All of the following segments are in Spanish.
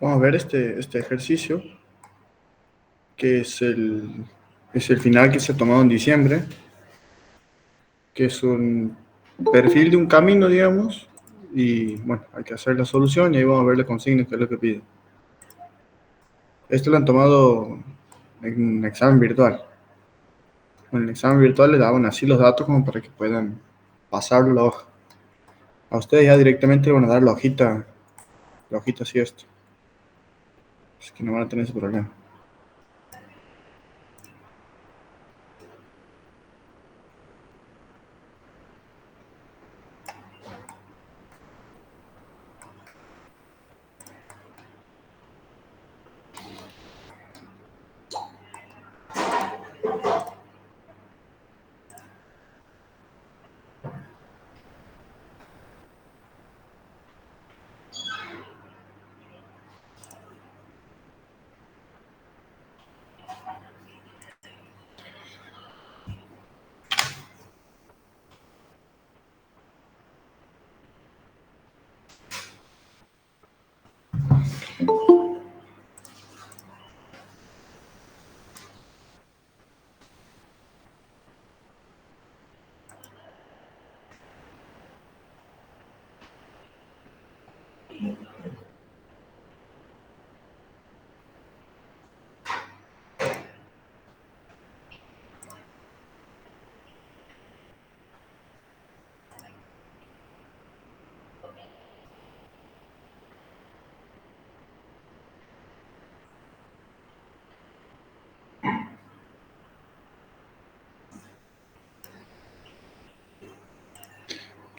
Vamos a ver este ejercicio, que es el final que se ha tomado en diciembre, que es un perfil de un camino, digamos, y bueno, hay que hacer la solución y ahí vamos a ver la consigna, que es lo que pide. Esto lo han tomado en un examen virtual. En el examen virtual le daban así los datos como para que puedan pasarlo a la hoja. A ustedes ya directamente le van a dar la hojita así esto. Así que no van a tener ese problema.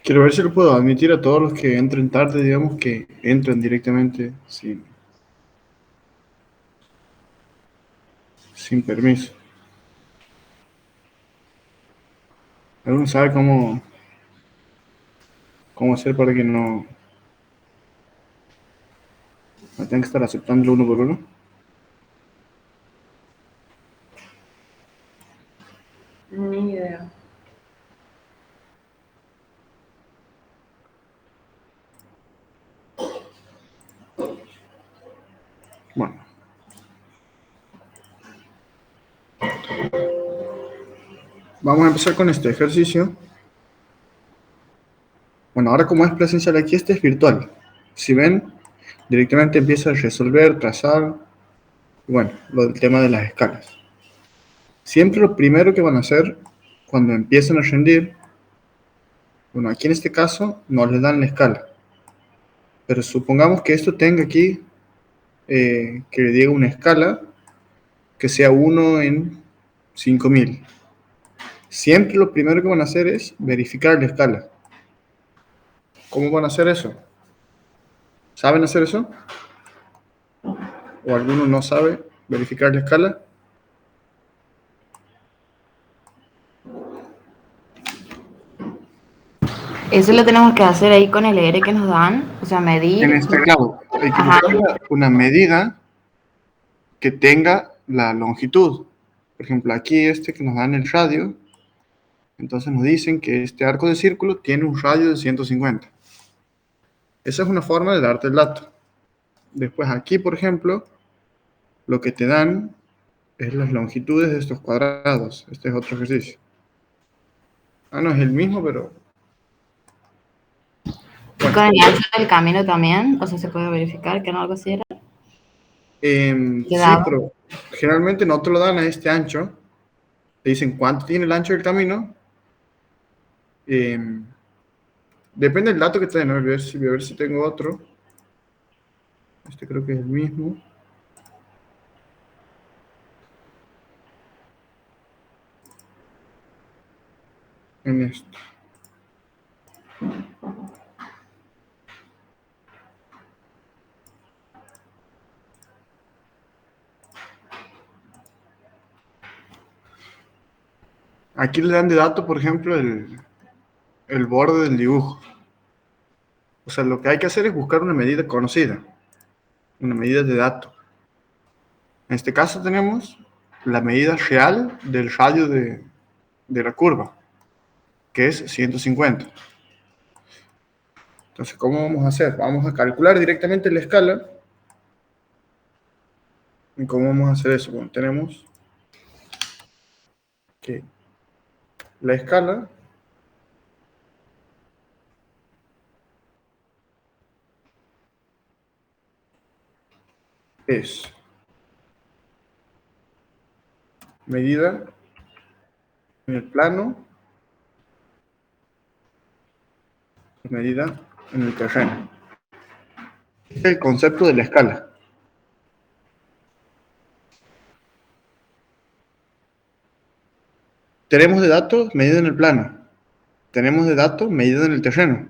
Quiero ver si lo puedo admitir a todos los que entren tarde, digamos, que entren directamente sin permiso. ¿Alguno sabe cómo hacer para que no tengan que estar aceptando uno por uno? Ni idea. Bueno. Vamos a empezar con este ejercicio. Bueno, ahora como es presencial aquí, este es virtual. Si ven, directamente empieza a resolver, trazar, y bueno, lo del tema de las escalas. Siempre lo primero que van a hacer cuando empiezan a rendir, bueno, aquí en este caso no les dan la escala, pero supongamos que esto tenga aquí, que le diga una escala que sea 1 en 5000. Siempre lo primero que van a hacer es verificar la escala. ¿Cómo van a hacer eso? ¿Saben hacer eso? ¿O alguno no sabe verificar la escala? Eso lo tenemos que hacer ahí con el ER que nos dan, o sea, En medir. este caso, hay que Ajá. buscar una medida que tenga la longitud. Por ejemplo, aquí que nos dan el radio, entonces nos dicen que este arco de círculo tiene un radio de 150. Esa es una forma de darte el dato. Después aquí, por ejemplo, lo que te dan es las longitudes de estos cuadrados. Este es otro ejercicio. Ah, no, es el mismo, pero... Y con el ancho del camino también, o sea, se puede verificar que no algo así era. Sí, pero generalmente no te lo dan a este ancho. Te dicen cuánto tiene el ancho del camino. Depende del dato que te den. Voy a ver si tengo otro. Este creo que es el mismo. En esto. Aquí le dan de dato, por ejemplo, el borde del dibujo. O sea, lo que hay que hacer es buscar una medida conocida, una medida de dato. En este caso tenemos la medida real del radio de la curva, que es 150. Entonces, ¿cómo vamos a hacer? Vamos a calcular directamente la escala ¿Y cómo vamos a hacer eso? Bueno, tenemos que la escala es medida en el plano, medida en el terreno. Este es el concepto de la escala. Tenemos de datos medida en el plano. Tenemos de datos medida en el terreno.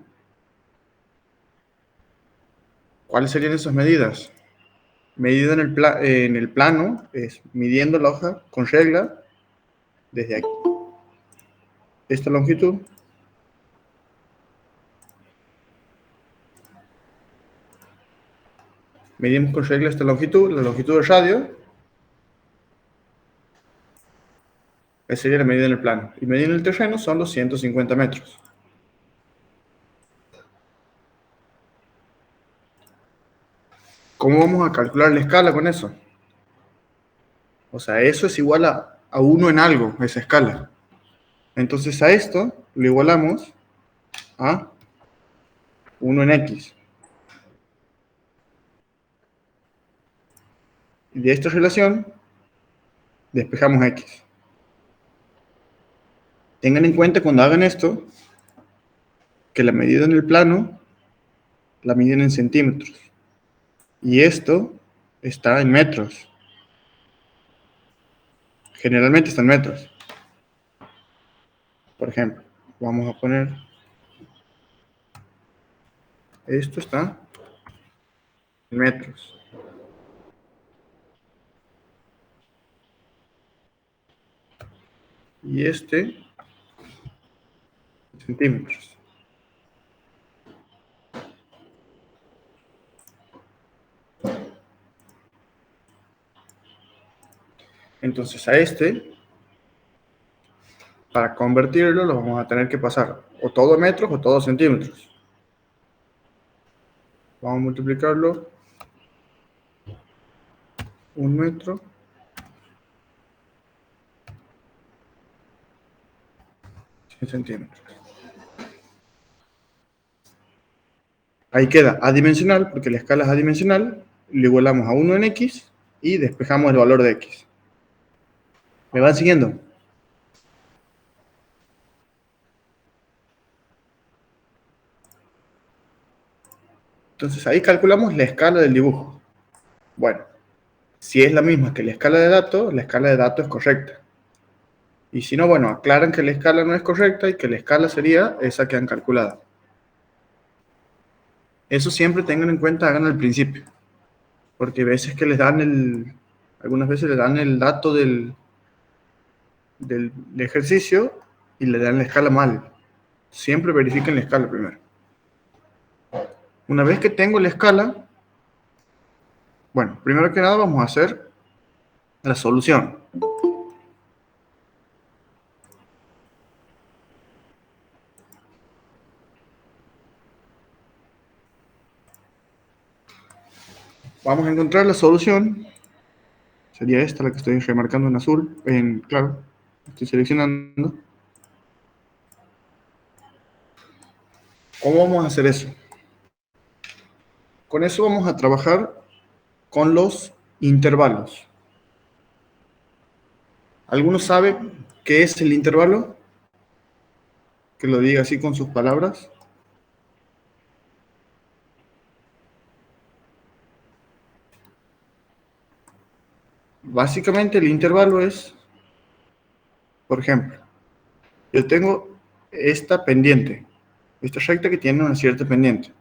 ¿Cuáles serían esas medidas? Medida en el plano es midiendo la hoja con regla desde aquí. Esta longitud medimos con regla esta longitud, la longitud del radio, esa sería la medida en el plano. Y medida en el terreno son los 150 metros. ¿Cómo vamos a calcular la escala con eso? O sea, eso es igual a 1 en algo, esa escala. Entonces a esto lo igualamos a 1 en x. Y de esta relación despejamos x. Tengan en cuenta cuando hagan esto que la medida en el plano la miden en centímetros. Y esto está en metros. Generalmente está en metros. Por ejemplo, vamos a poner, esto está en metros. Y este en centímetros. Entonces a este, para convertirlo, lo vamos a tener que pasar o todo a metros o todo a centímetros. Vamos a multiplicarlo 1 metro en centímetros. Ahí queda adimensional, porque la escala es adimensional, le igualamos a 1 en x y despejamos el valor de x. ¿Me van siguiendo? Entonces ahí calculamos la escala del dibujo. Bueno, si es la misma que la escala de datos es correcta. Y si no, bueno, aclaran que la escala no es correcta y que la escala sería esa que han calculado. Eso siempre tengan en cuenta, hagan al principio. Porque a veces que les dan algunas veces les dan el dato del ejercicio y le dan la escala mal. Siempre verifiquen la escala primero. Una vez que tengo la escala, bueno, primero que nada vamos a hacer la solución. Vamos a encontrar la solución. Sería esta la que estoy remarcando en azul. Claro, estoy seleccionando. ¿Cómo vamos a hacer eso? Con eso vamos a trabajar con los intervalos. ¿Alguno sabe qué es el intervalo? Que lo diga así con sus palabras. Básicamente el intervalo es, por ejemplo, yo tengo esta pendiente, esta recta que tiene una cierta pendiente.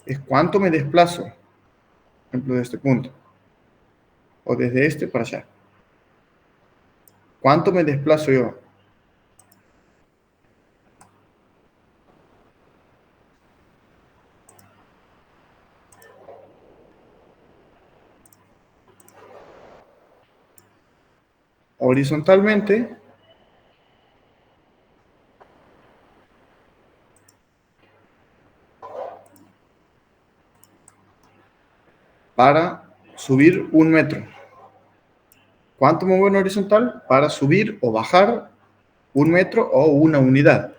Es cuánto me desplazo, por ejemplo, de este punto, o desde este para allá. ¿Cuánto me desplazo yo? Horizontalmente para subir 1 metro. ¿Cuánto me muevo en horizontal? Para subir o bajar 1 metro o una unidad.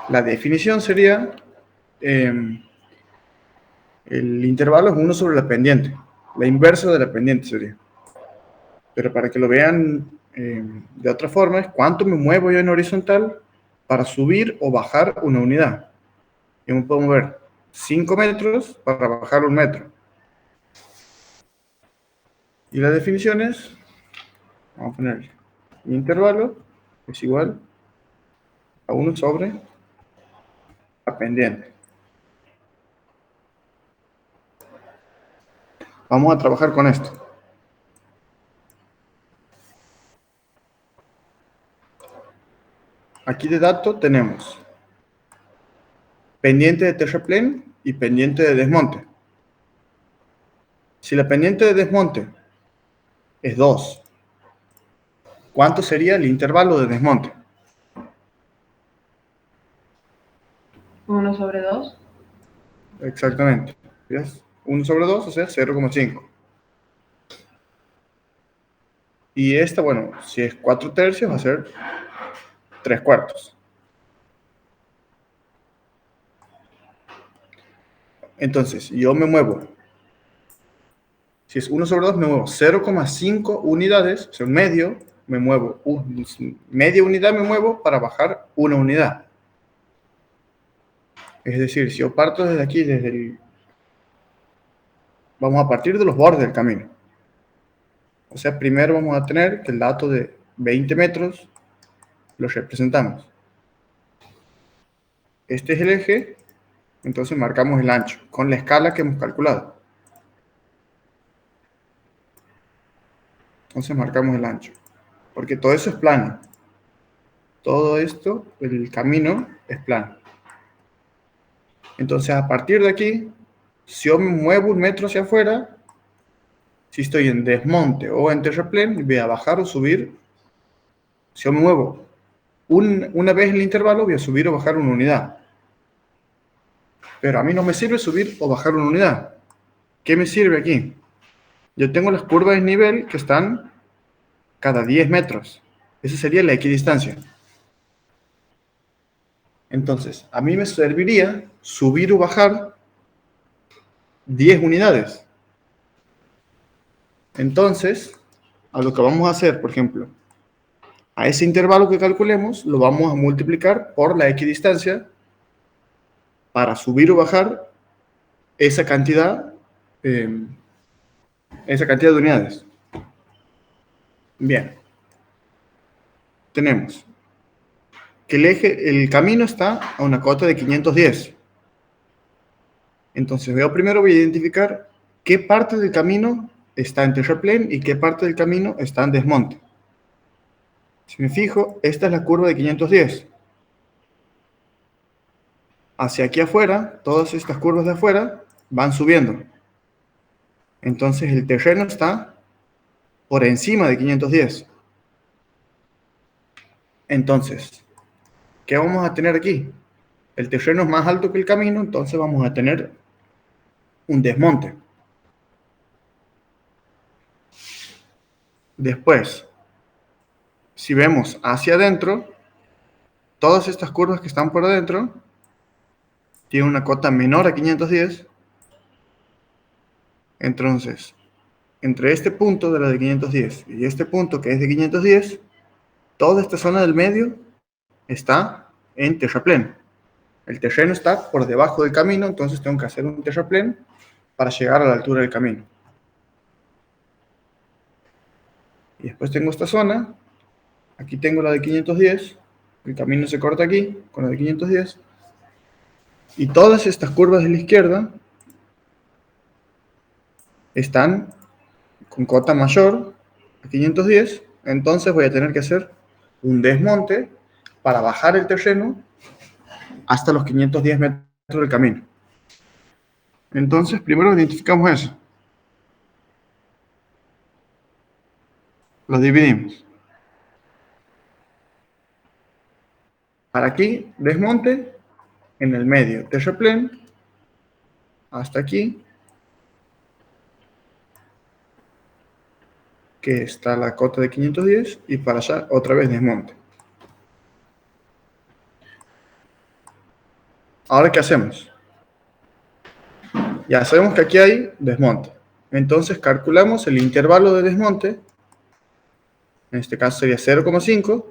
La definición sería, el intervalo es 1 sobre la pendiente. La inversa de la pendiente sería. Pero para que lo vean de otra forma, es cuánto me muevo yo en horizontal para subir o bajar una unidad. Yo me puedo mover 5 metros para bajar 1 metro. Y la definición es, vamos a poner el intervalo es igual a 1 sobre la pendiente. Vamos a trabajar con esto. Aquí de dato tenemos pendiente de terraplén y pendiente de desmonte. Si la pendiente de desmonte es 2, ¿cuánto sería el intervalo de desmonte? 1 sobre 2. Exactamente. ¿Ves? 1 sobre 2, o sea, 0,5. Y esta, bueno, si es 4/3, va a ser 3/4. Entonces, yo me muevo. Si es 1 sobre 2, me muevo 0,5 unidades, o sea, un medio, me muevo. Media unidad me muevo para bajar una unidad. Es decir, si yo parto desde aquí, vamos a partir de los bordes del camino. O sea, primero vamos a tener que el dato de 20 metros lo representamos. Este es el eje, entonces marcamos el ancho con la escala que hemos calculado. Entonces marcamos el ancho, porque todo eso es plano. Todo esto, el camino, es plano. Entonces, a partir de aquí, si yo me muevo 1 metro hacia afuera, si estoy en desmonte o en terraplén, voy a bajar o subir. Si yo me muevo una vez en el intervalo, voy a subir o bajar una unidad. Pero a mí no me sirve subir o bajar una unidad. ¿Qué me sirve aquí? Yo tengo las curvas de nivel que están cada 10 metros. Esa sería la equidistancia. Entonces, a mí me serviría subir o bajar 10 unidades. Entonces, a lo que vamos a hacer, por ejemplo, a ese intervalo que calculemos, lo vamos a multiplicar por la equidistancia para subir o bajar esa cantidad, eh, de unidades. Bien, tenemos que el camino está a una cota de 510. Entonces, primero voy a identificar qué parte del camino está en terraplén y qué parte del camino está en desmonte. Si me fijo, esta es la curva de 510. Hacia aquí afuera, todas estas curvas de afuera van subiendo. Entonces, el terreno está por encima de 510. Entonces, ¿qué vamos a tener aquí? El terreno es más alto que el camino, entonces vamos a tener un desmonte. Después, si vemos hacia adentro, todas estas curvas que están por adentro tienen una cota menor a 510. Entonces, entre este punto de la de 510 y este punto que es de 510, toda esta zona del medio está en terraplén. El terreno está por debajo del camino, entonces tengo que hacer un terraplén para llegar a la altura del camino. Y después tengo esta zona, aquí tengo la de 510, el camino se corta aquí con la de 510, y todas estas curvas de la izquierda están con cota mayor a 510, entonces voy a tener que hacer un desmonte para bajar el terreno hasta los 510 metros del camino. Entonces, primero identificamos eso. Lo dividimos. Para aquí, desmonte, en el medio, terraplén, hasta aquí, que está la cota de 510, y para allá otra vez desmonte. Ahora, ¿qué hacemos? Ya sabemos que aquí hay desmonte. Entonces calculamos el intervalo de desmonte, en este caso sería 0,5,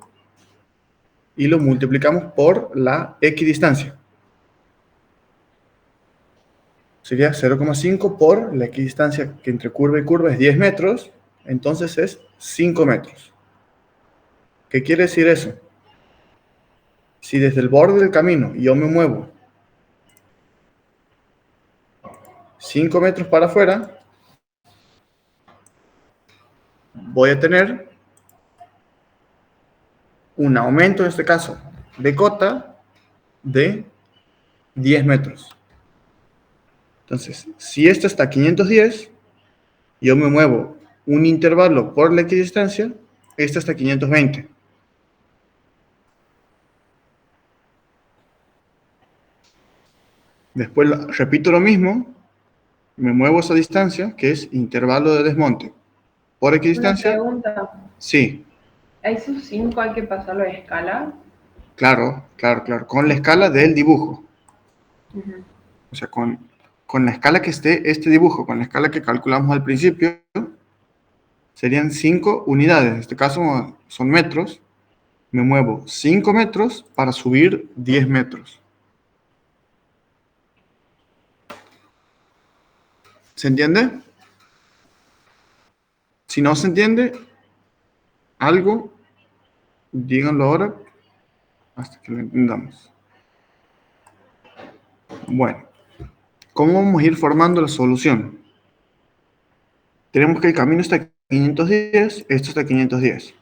y lo multiplicamos por la equidistancia. Sería 0,5 por la equidistancia que entre curva y curva es 10 metros, entonces es 5 metros. ¿Qué quiere decir eso? Si desde el borde del camino yo me muevo 5 metros para afuera, voy a tener un aumento, en este caso, de cota de 10 metros. Entonces, si esto está a 510, yo me muevo un intervalo por la equidistancia, esto está a 520. Después repito lo mismo, me muevo esa distancia, que es intervalo de desmonte. ¿Por equidistancia? Una pregunta. Sí, ¿A esos 5 hay que pasarlo a escala? claro, con la escala del dibujo. Ujú. O sea, con la escala que esté este dibujo, con la escala que calculamos al principio, serían 5 unidades. En este caso son metros. Me muevo 5 metros para subir 10 metros. ¿Se entiende? Si no se entiende algo, díganlo ahora hasta que lo entendamos. Bueno, ¿cómo vamos a ir formando la solución? Tenemos que el camino está a 510, esto está a 510.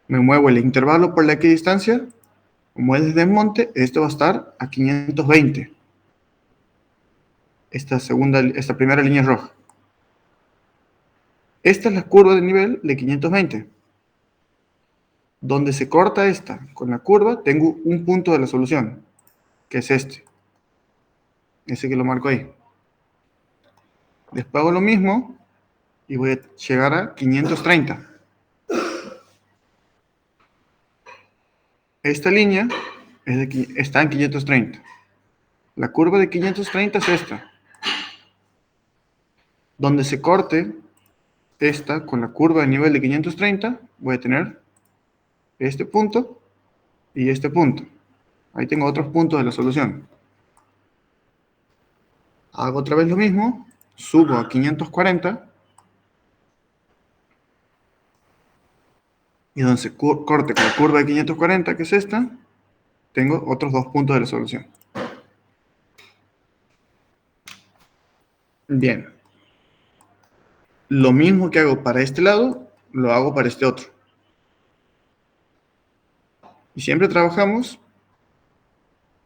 Me muevo el intervalo por la equidistancia, como es de desmonte, esto va a estar a 520. Esta primera línea roja. Esta es la curva de nivel de 520. Donde se corta esta con la curva, tengo un punto de la solución, que es este. Ese que lo marco ahí. Después hago lo mismo y voy a llegar a 530. Esta línea está en 530. La curva de 530 es esta. Donde se corte esta con la curva de nivel de 530, voy a tener este punto y este punto. Ahí tengo otros puntos de la solución. Hago otra vez lo mismo, subo a 540, y donde se corte con la curva de 540, que es esta, tengo otros dos puntos de la solución. Bien. Lo mismo que hago para este lado, lo hago para este otro. Y siempre trabajamos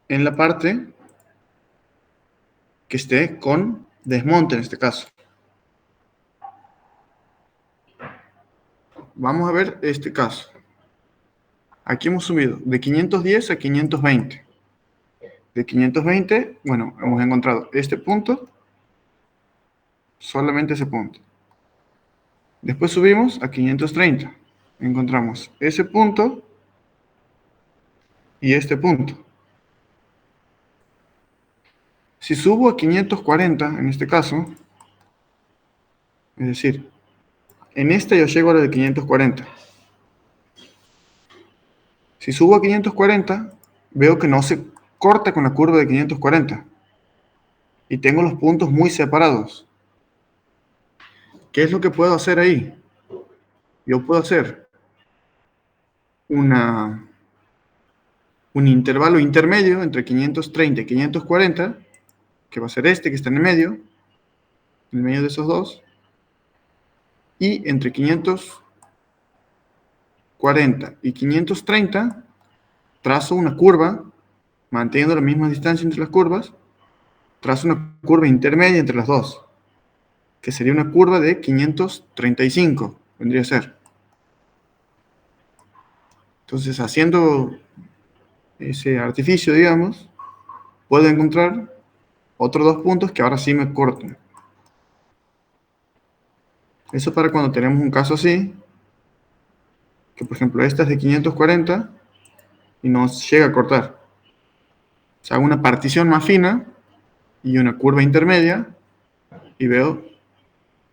en la parte que esté con desmonte en este caso. Vamos a ver este caso. Aquí hemos subido de 510 a 520. De 520, bueno, hemos encontrado este punto, solamente ese punto. Después subimos a 530. Encontramos ese punto y este punto. Si subo a 540, en este caso, es decir, en esta yo llego a la de 540. Si subo a 540, veo que no se corta con la curva de 540. Y tengo los puntos muy separados. ¿Qué es lo que puedo hacer ahí? Yo puedo hacer un intervalo intermedio entre 530 y 540, que va a ser este que está en el medio de esos dos, y entre 540 y 530 trazo una curva, manteniendo la misma distancia entre las curvas, trazo una curva intermedia entre las dos, que sería una curva de 535, vendría a ser. Entonces, haciendo ese artificio, digamos, puedo encontrar otros dos puntos que ahora sí me cortan. Eso para cuando tenemos un caso así, que por ejemplo esta es de 540 y nos llega a cortar. O sea, hago una partición más fina y una curva intermedia y veo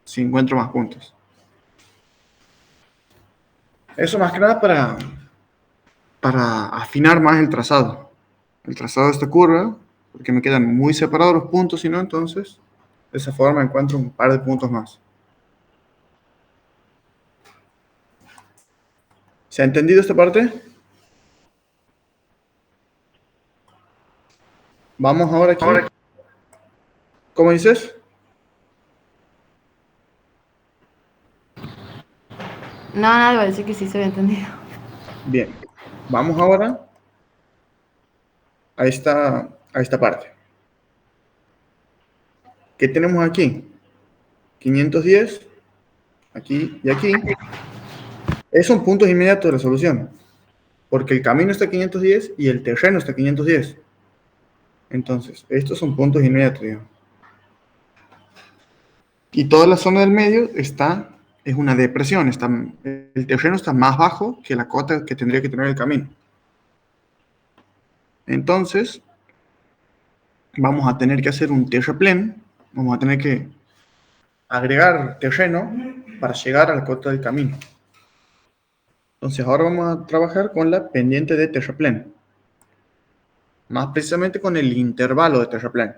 si encuentro más puntos. Eso más que nada para afinar más el trazado. El trazado de esta curva, porque me quedan muy separados los puntos, si no, entonces, de esa forma encuentro un par de puntos más. ¿Se ha entendido esta parte? Vamos ahora aquí. ¿Cómo dices? No, nada, parece que sí se había entendido. Bien. Vamos ahora a esta parte. ¿Qué tenemos aquí? 510, aquí y aquí. Esos son puntos inmediatos de resolución, porque el camino está a 510 y el terreno está a 510. Entonces, estos son puntos inmediatos, digamos. Y toda la zona del medio es una depresión, el terreno está más bajo que la cota que tendría que tener el camino. Entonces, vamos a tener que hacer un terraplén, vamos a tener que agregar terreno para llegar a la cota del camino. Entonces, ahora vamos a trabajar con la pendiente de terraplén, más precisamente con el intervalo de terraplén.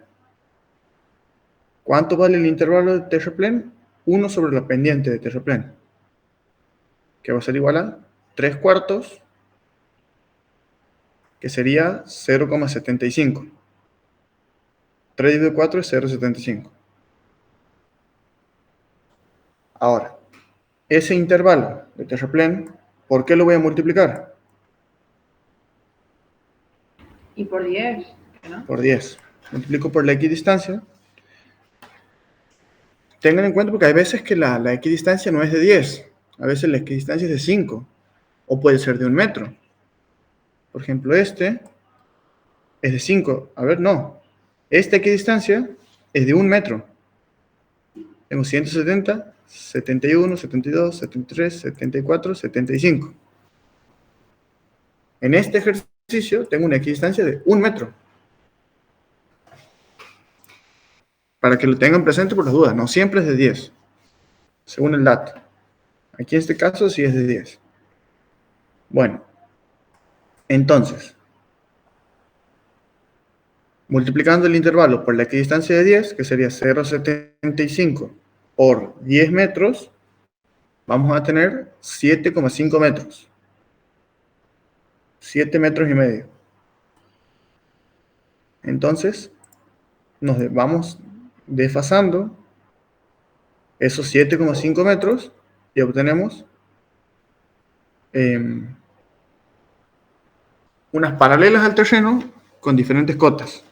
¿Cuánto vale el intervalo de terraplén? 1 sobre la pendiente de terraplén, que va a ser igual a 3 cuartos, que sería 0,75. 3 dividido 4 es 0,75. Ahora, ese intervalo de terraplén, ¿por qué lo voy a multiplicar? Y por 10, ¿no? Por 10. Multiplico por la equidistancia. Tengan en cuenta porque hay veces que la equidistancia no es de 10. A veces la equidistancia es de 5. O puede ser de 1 metro. Por ejemplo, este es de 5. A ver, no. Esta equidistancia es de 1 metro. Tengo 170, 71, 72, 73, 74, 75. En este ejercicio tengo una equidistancia de 1 metro. Para que lo tengan presente por las dudas, no siempre es de 10, según el dato. Aquí en este caso sí es de 10. Bueno, entonces, multiplicando el intervalo por la equidistancia de 10, que sería 0,75 por 10 metros, vamos a tener 7,5 metros. 7 metros y medio. Entonces, nos vamos desfasando esos 7,5 metros y obtenemos unas paralelas al terreno con diferentes cotas.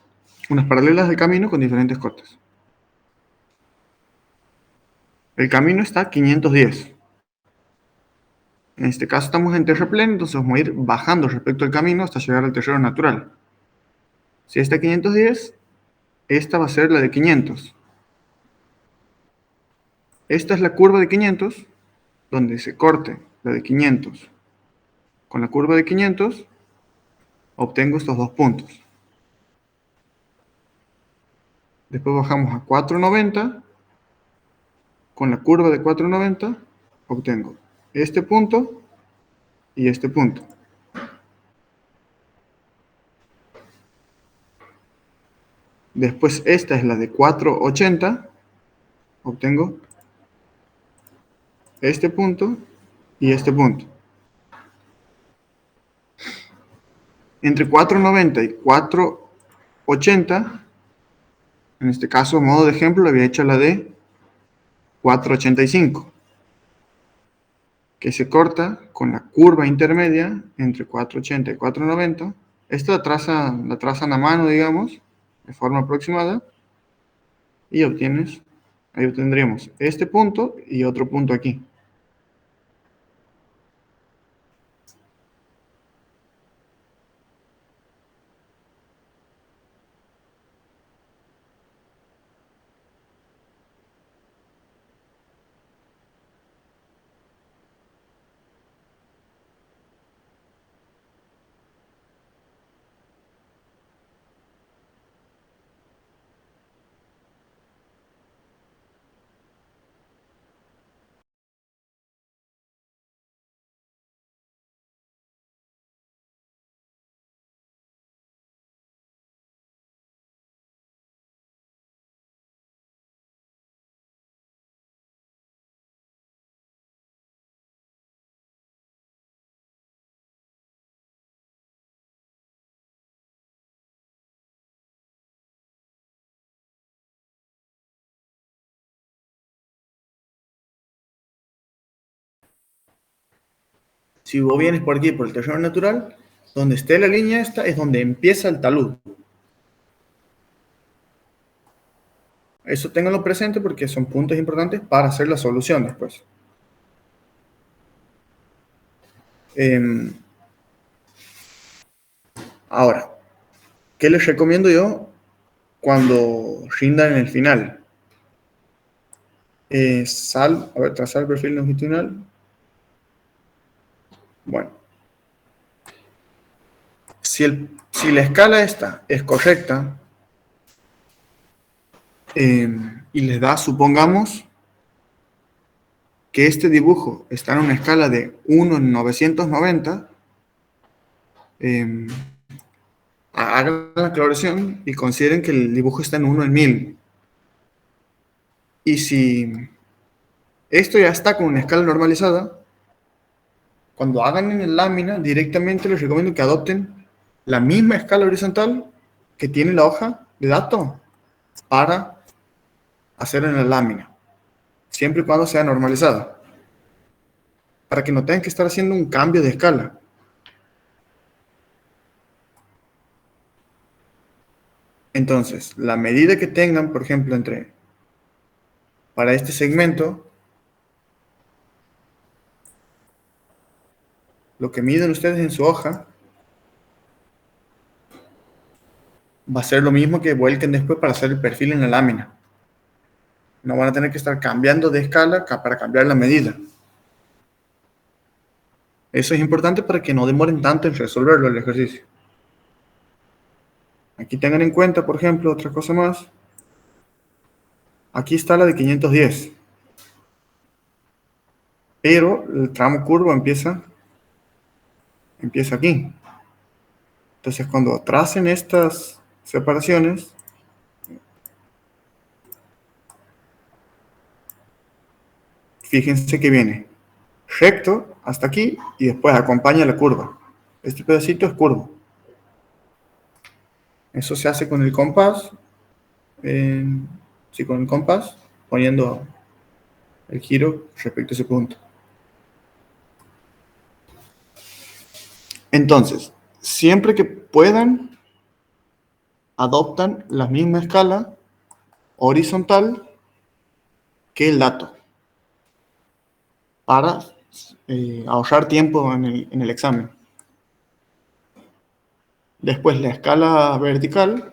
Unas paralelas del camino con diferentes cotas. El camino está a 510. En este caso estamos en terraplén, entonces vamos a ir bajando respecto al camino hasta llegar al terreno natural. Si esta 510, esta va a ser la de 500. Esta es la curva de 500, donde se corte la de 500 con la curva de 500, obtengo estos dos puntos. Después bajamos a 490, con la curva de 490 obtengo este punto y este punto. Después esta es la de 480, obtengo este punto y este punto. Entre 490 y 480, en este caso, a modo de ejemplo, había hecho la de 485, que se corta con la curva intermedia entre 480 y 490. Esta la trazan a mano, digamos, de forma aproximada, y ahí obtendríamos este punto y otro punto aquí. Si vos vienes por aquí, por el terreno natural, donde esté la línea esta es donde empieza el talud. Eso ténganlo presente porque son puntos importantes para hacer la solución después. Ahora, ¿qué les recomiendo yo cuando rindan en el final? A ver, trazar el perfil longitudinal. Bueno, si la escala esta es correcta y les da, supongamos, que este dibujo está en una escala de 1 en 990, hagan la aclaración y consideren que el dibujo está en 1 en 1000. Y si esto ya está con una escala normalizada, cuando hagan en la lámina, directamente les recomiendo que adopten la misma escala horizontal que tiene la hoja de datos para hacer en la lámina, siempre y cuando sea normalizada, para que no tengan que estar haciendo un cambio de escala. Entonces, la medida que tengan, por ejemplo, para este segmento, lo que miden ustedes en su hoja va a ser lo mismo que vuelquen después para hacer el perfil en la lámina. No van a tener que estar cambiando de escala para cambiar la medida. Eso es importante para que no demoren tanto en resolverlo el ejercicio. Aquí tengan en cuenta, por ejemplo, otra cosa más. Aquí está la de 510. Pero el tramo curvo empieza aquí. Entonces, cuando tracen estas separaciones, fíjense que viene recto hasta aquí y después acompaña la curva. Este pedacito es curvo. Eso se hace con el compás. Sí, con el compás, poniendo el giro respecto a ese punto. Entonces, siempre que puedan, adoptan la misma escala horizontal que el dato para ahorrar tiempo en el examen. Después, la escala vertical.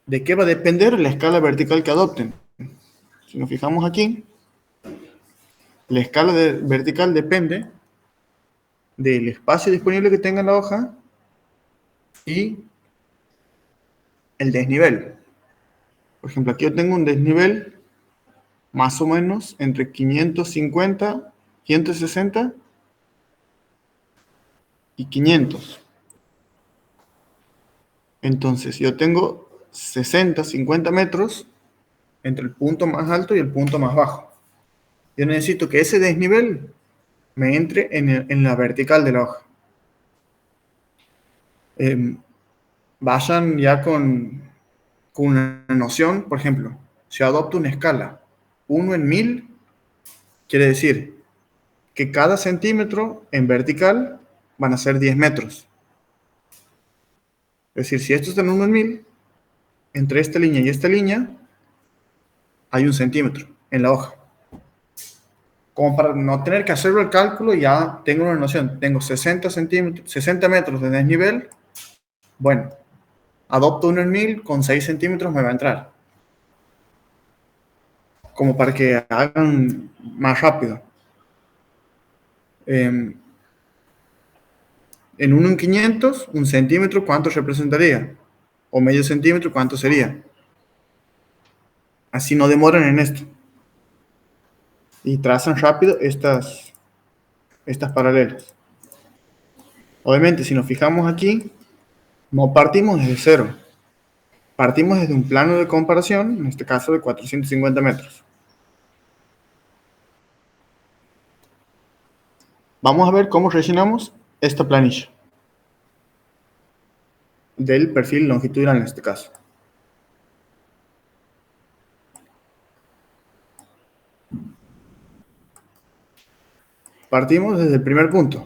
¿De qué va a depender la escala vertical que adopten? Si nos fijamos aquí, la escala vertical depende del espacio disponible que tenga la hoja y el desnivel. Por ejemplo, aquí yo tengo un desnivel más o menos entre 550, 160 y 500. Entonces, yo tengo 60, 50 metros entre el punto más alto y el punto más bajo. Yo necesito que ese desnivel me entre en la vertical de la hoja. Vayan ya con una noción, por ejemplo, si adopto una escala 1 en 1000, quiere decir que cada centímetro en vertical van a ser 10 metros. Es decir, si esto está en 1 en 1000, entre esta línea y esta línea hay 1 centímetro en la hoja. Como para no tener que hacerlo el cálculo, ya tengo una noción. Tengo 60 metros de desnivel. Bueno, adopto 1 en 1000, con 6 centímetros me va a entrar. Como para que hagan más rápido. En 1 en 500, 1 centímetro, ¿cuánto representaría? O medio centímetro, ¿cuánto sería? Así no demoran en esto. Y trazan rápido estas paralelas. Obviamente, si nos fijamos aquí, no partimos desde cero. Partimos desde un plano de comparación, en este caso de 450 metros. Vamos a ver cómo rellenamos esta planilla del perfil longitudinal en este caso. Partimos desde el primer punto.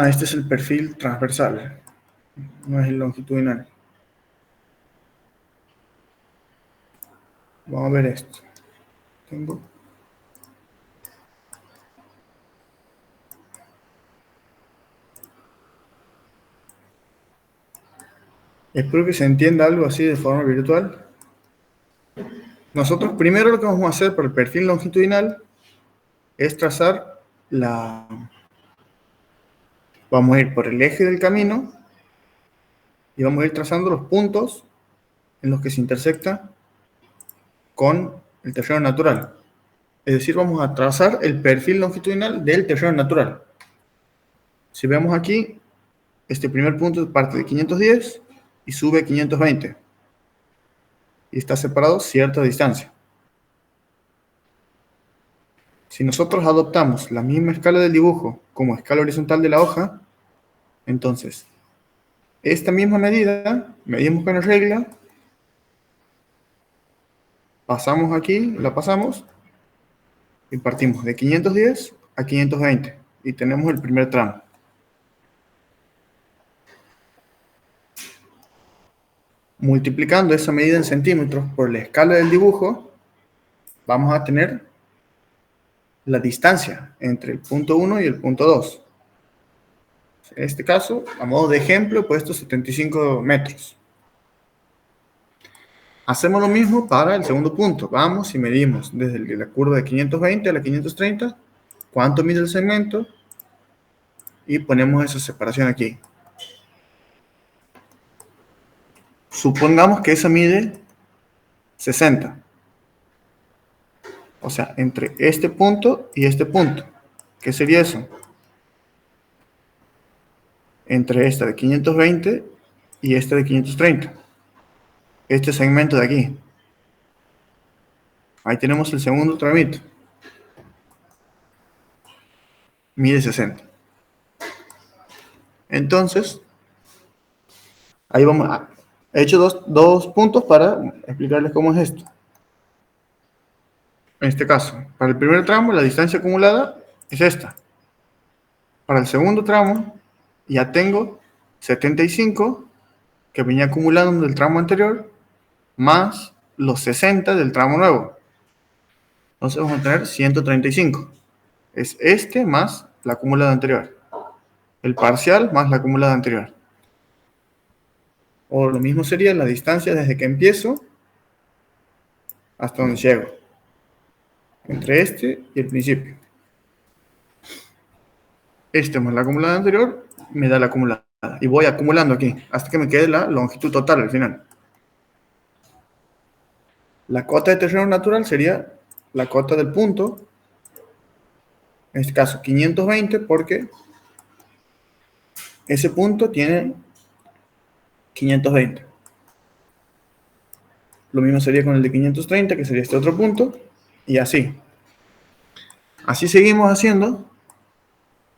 Este es el perfil transversal, no es el longitudinal. Vamos a ver esto. Espero que se entienda algo así de forma virtual. Nosotros primero lo que vamos a hacer para el perfil longitudinal es trazar Vamos a ir por el eje del camino y vamos a ir trazando los puntos en los que se intersecta con el terreno natural. Es decir, vamos a trazar el perfil longitudinal del terreno natural. Si vemos aquí, este primer punto parte de 510 y sube 520. Y está separado cierta distancia. Si nosotros adoptamos la misma escala del dibujo como escala horizontal de la hoja, entonces, esta misma medida, medimos con la regla, pasamos aquí, la pasamos, y partimos de 510 a 520, y tenemos el primer tramo. Multiplicando esa medida en centímetros por la escala del dibujo, vamos a tener la distancia entre el punto 1 y el punto 2. En este caso, a modo de ejemplo, he puesto 75 metros. Hacemos lo mismo para el segundo punto. Vamos y medimos desde la curva de 520 a la 530, cuánto mide el segmento, y ponemos esa separación aquí. Supongamos que esa mide 60. O sea, entre este punto y este punto. ¿Qué sería eso? Entre esta de 520 y esta de 530. Este segmento de aquí. Ahí tenemos el segundo tramito. Mide 60. Entonces, ahí vamos a... He hecho dos puntos para explicarles cómo es esto. En este caso, para el primer tramo, la distancia acumulada es esta. Para el segundo tramo, ya tengo 75 que venía acumulando del tramo anterior, más los 60 del tramo nuevo. Entonces vamos a tener 135. Es este más la acumulada anterior. El parcial más la acumulada anterior. O lo mismo sería la distancia desde que empiezo hasta donde llego. Entre este y el principio. Este más la acumulada anterior me da la acumulada. Y voy acumulando aquí hasta que me quede la longitud total al final. La cota de terreno natural sería la cota del punto. En este caso 520 porque ese punto tiene 520. Lo mismo sería con el de 530, que sería este otro punto, y así. Así seguimos haciendo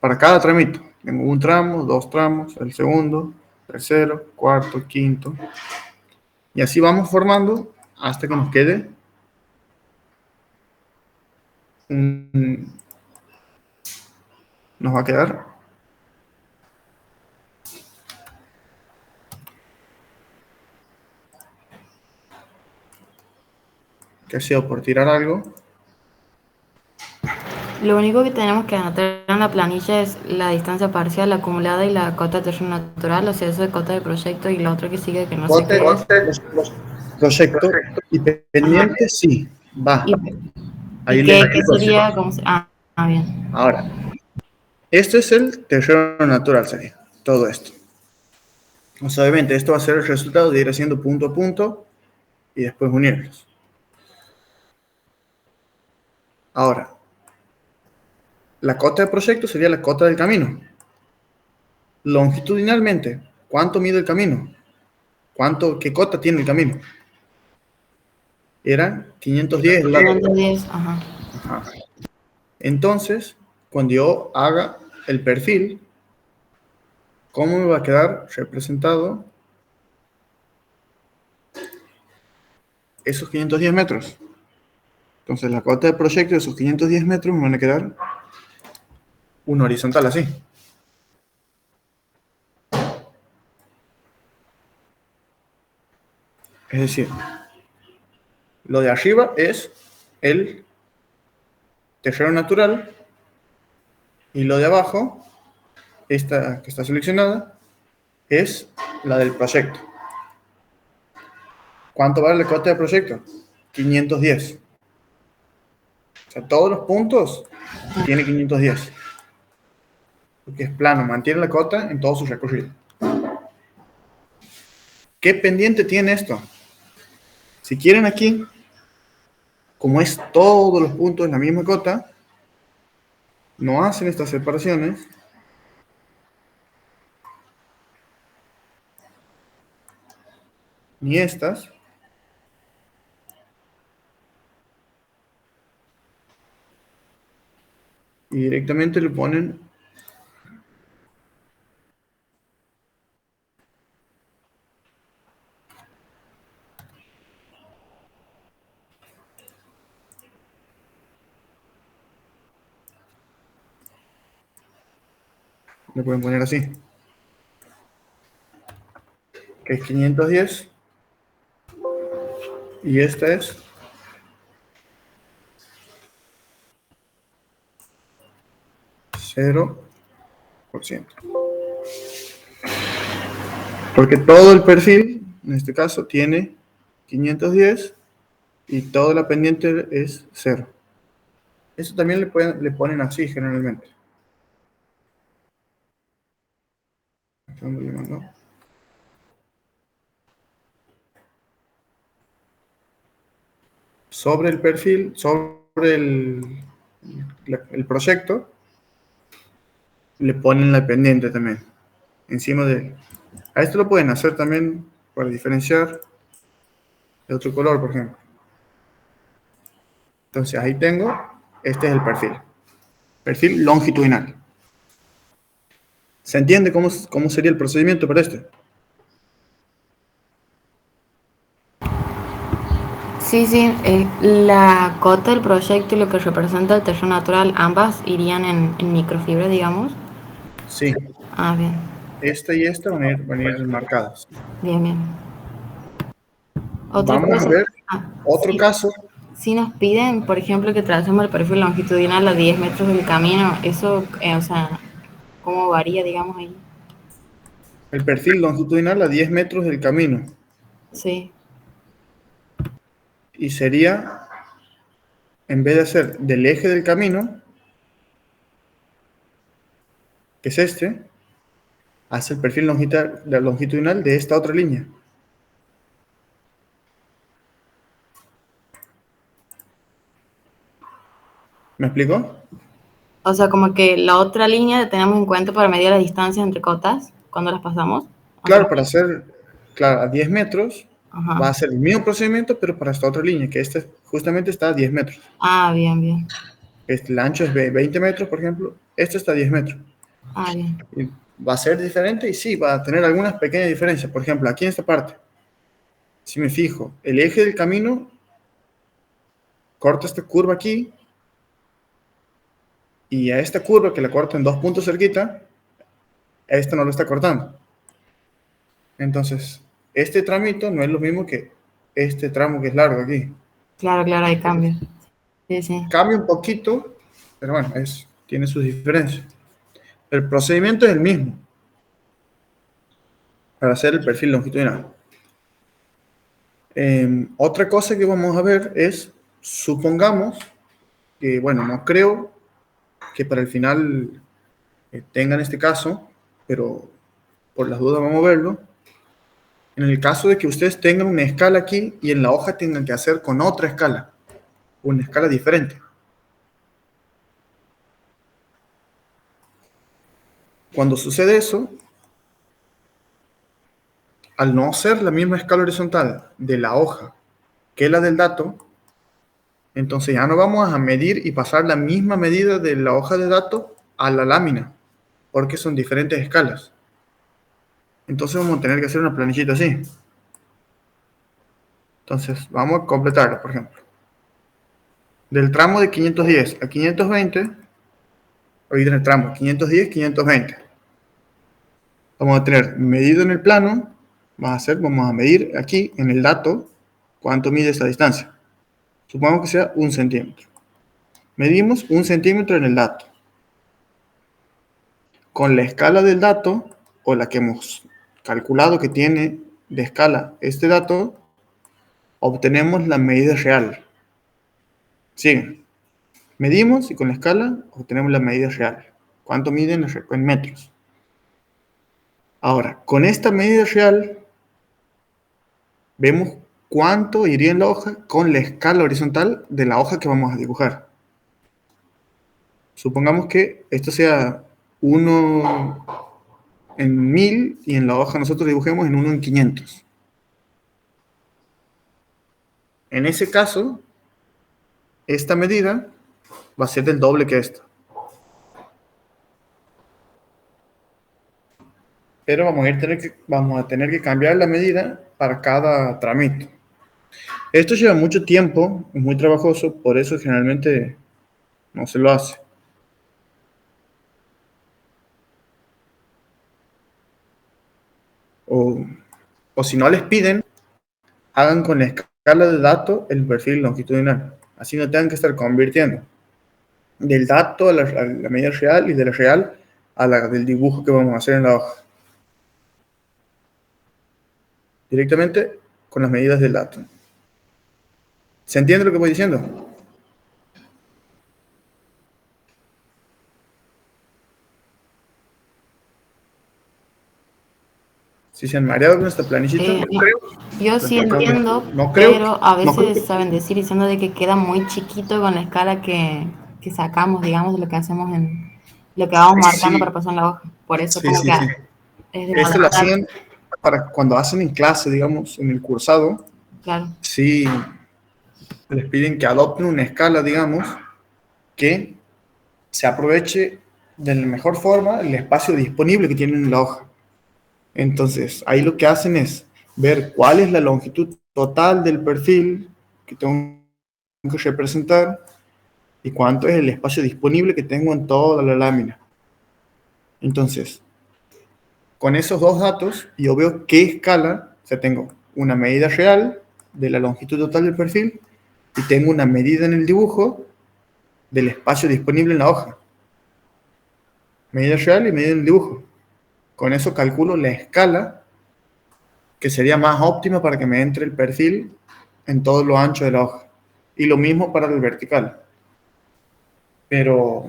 para cada tramito. Tengo un tramo, dos tramos, el segundo, tercero, cuarto, quinto. Y así vamos formando hasta que nos quede nos va a quedar que ha sido por tirar algo. Lo único que tenemos que anotar en la planilla es la distancia parcial, la acumulada y la cota de terreno natural, o sea, eso de cota de proyecto y la otra que sigue que no sé qué es. Proyecto y pendiente, sí, va. ¿Y qué sería? Bien. Ahora, este es el terreno natural, sería todo esto. O sea, obviamente esto va a ser el resultado de ir haciendo punto a punto y después unirlos. Ahora, la cota de proyecto sería la cota del camino. Longitudinalmente, ¿cuánto mide el camino? ¿Qué cota tiene el camino? Era 510. 510, ajá. Entonces, cuando yo haga el perfil, ¿cómo me va a quedar representado esos 510 metros? Entonces la cota de proyecto de esos 510 metros me van a quedar una horizontal así. Es decir, lo de arriba es el terreno natural y lo de abajo, esta que está seleccionada, es la del proyecto. ¿Cuánto vale la cota de proyecto? 510. O sea, todos los puntos tiene 510. Porque es plano, mantiene la cota en todo su recorrido. ¿Qué pendiente tiene esto? Si quieren aquí, como es todos los puntos en la misma cota, no hacen estas separaciones. Ni estas. Y directamente le ponen le pueden poner así, que es 510 y esta es 0%. Porque todo el perfil, en este caso, tiene 510 y toda la pendiente es 0. Eso también le ponen así generalmente. Sobre el perfil, sobre el proyecto, le ponen la pendiente también. Encima de él. A esto lo pueden hacer también para diferenciar de otro color, por ejemplo. Entonces ahí tengo, este es el perfil longitudinal. ¿Se entiende cómo sería el procedimiento para este? Sí, sí, la cota del proyecto y lo que representa el terreno natural, ambas irían en microfibra, digamos. Sí. Ah, bien. Esta y esta van a ir marcadas. Bien, bien. Vamos a ver otro caso. Si nos piden, por ejemplo, que tracemos el perfil longitudinal a 10 metros del camino, eso, o sea, ¿cómo varía, digamos, ahí? El perfil longitudinal a 10 metros del camino. Sí. Y sería, en vez de hacer del eje del camino, que es este, hace el perfil longitudinal de esta otra línea. ¿Me explico? O sea, como que la otra línea la tenemos en cuenta para medir la distancia entre cotas cuando las pasamos. Claro, para hacer, claro, a 10 metros, ajá, va a ser el mismo procedimiento, pero para esta otra línea, que esta justamente está a 10 metros. Ah, bien, bien. El ancho es 20 metros, por ejemplo. Este está a 10 metros. Ah, bien. Y va a ser diferente y sí, va a tener algunas pequeñas diferencias. Por ejemplo, aquí en esta parte, si me fijo, el eje del camino corta esta curva aquí y a esta curva que la corta en 2 puntos cerquita, a esta no lo está cortando. Entonces, este tramito no es lo mismo que este tramo que es largo aquí. Claro, claro, hay cambio. Sí, sí. Cambia un poquito, pero bueno, tiene sus diferencias. El procedimiento es el mismo para hacer el perfil longitudinal. Otra cosa que vamos a ver es, supongamos que, bueno, no creo que para el final tengan este caso, pero por las dudas vamos a verlo. En el caso de que ustedes tengan una escala aquí y en la hoja tengan que hacer con otra escala, una escala diferente. Cuando sucede eso, al no ser la misma escala horizontal de la hoja que la del dato, Entonces ya no vamos a medir y pasar la misma medida de la hoja de datos a la lámina, porque son diferentes escalas. Entonces vamos a tener que hacer una planillita así. Entonces vamos a completarla, por ejemplo. Del tramo de 510 a 520, hoy en el tramo 510, 520. Vamos a tener medido en el plano, vamos a medir aquí en el dato cuánto mide esa distancia. Supongamos que sea 1 centímetro. Medimos 1 centímetro en el dato. Con la escala del dato, o la que hemos calculado que tiene de escala este dato, obtenemos la medida real. Sí, medimos y con la escala obtenemos la medida real. ¿Cuánto miden en metros? Ahora, con esta medida real, vemos cuánto iría en la hoja con la escala horizontal de la hoja que vamos a dibujar. Supongamos que esto sea 1 en 1000 y en la hoja nosotros dibujemos en 1 en 500. En ese caso, esta medida va a ser del doble que esta. Pero vamos a tener que cambiar la medida para cada tramito. Esto lleva mucho tiempo, es muy trabajoso, por eso generalmente no se lo hace. O si no les piden, hagan con la escala de datos el perfil longitudinal. Así no tengan que estar convirtiendo del dato a la medida real y de la real a la del dibujo que vamos a hacer en la hoja. Directamente con las medidas del dato. ¿Se entiende lo que voy diciendo? Si se han mareado con esta planillita, yo sí entiendo, pero a veces saben decir diciendo de que queda muy chiquito con la escala que sacamos, digamos, de lo que hacemos en lo que vamos marcando para pasar en la hoja. Por eso como que esto lo hacen para cuando hacen en clase, digamos, en el cursado. Claro. Sí, les piden que adopten una escala, digamos, que se aproveche de la mejor forma el espacio disponible que tienen en la hoja. Entonces, ahí lo que hacen es ver cuál es la longitud total del perfil que tengo que representar y cuánto es el espacio disponible que tengo en toda la lámina. Entonces, con esos dos datos, yo veo qué escala, o sea, tengo una medida real de la longitud total del perfil y tengo una medida en el dibujo del espacio disponible en la hoja. Medida real y medida en el dibujo. Con eso calculo la escala que sería más óptima para que me entre el perfil en todo lo ancho de la hoja. Y lo mismo para el vertical. Pero,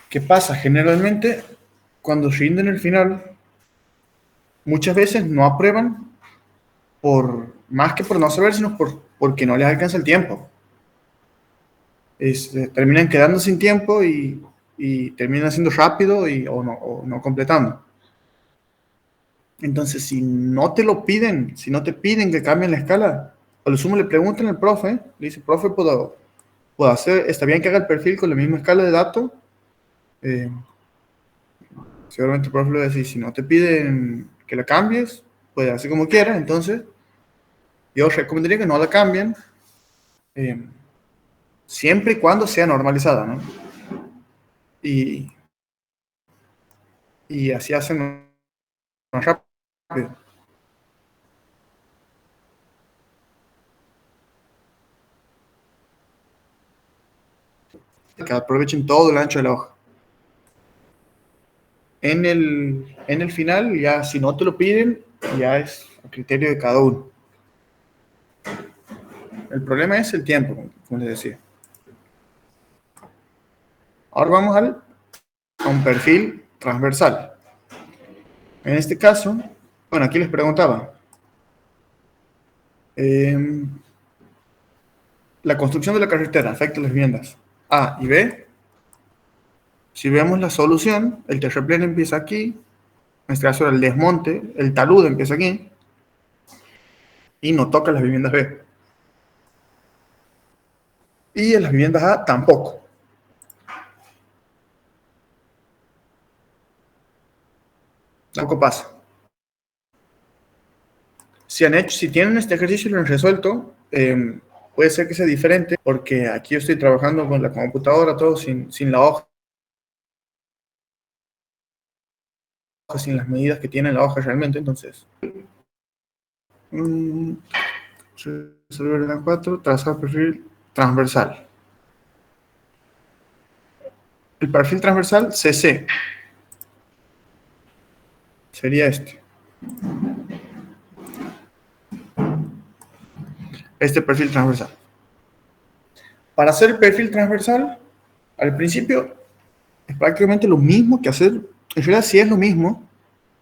¿qué pasa? Generalmente, cuando rinden el final, muchas veces no aprueban más que por no saber, sino porque no les alcanza el tiempo. Terminan quedando sin tiempo y terminan haciendo rápido o no completando. Entonces, si no te lo piden, si no te piden que cambien la escala, a lo sumo le preguntan al profe, le dice, profe, ¿puedo hacer, está bien que haga el perfil con la misma escala de datos? Seguramente el profe le va a decir, si no te piden que la cambies, puedes hacer como quieras. Entonces, yo recomendaría que no la cambien, siempre y cuando sea normalizada, ¿no? Y así hacen más rápido. Que aprovechen todo el ancho de la hoja. En el final, ya si no te lo piden, ya es a criterio de cada uno. El problema es el tiempo, como les decía. Ahora vamos a un perfil transversal. En este caso, bueno, aquí les preguntaba. La construcción de la carretera afecta a las viviendas A y B. Si vemos la solución, el terraplén empieza aquí, en este caso el desmonte, el talud empieza aquí, y no toca las viviendas B. Y en las viviendas A tampoco. Tampoco pasa. Si tienen este ejercicio y lo han resuelto, puede ser que sea diferente, porque aquí yo estoy trabajando con la computadora, todo sin la hoja, sin las medidas que tiene la hoja realmente. Entonces, resolver la 4, trazar perfil transversal. El perfil transversal CC sería este perfil transversal. Para hacer el perfil transversal, al principio es prácticamente lo mismo que hacer, en realidad sí es lo mismo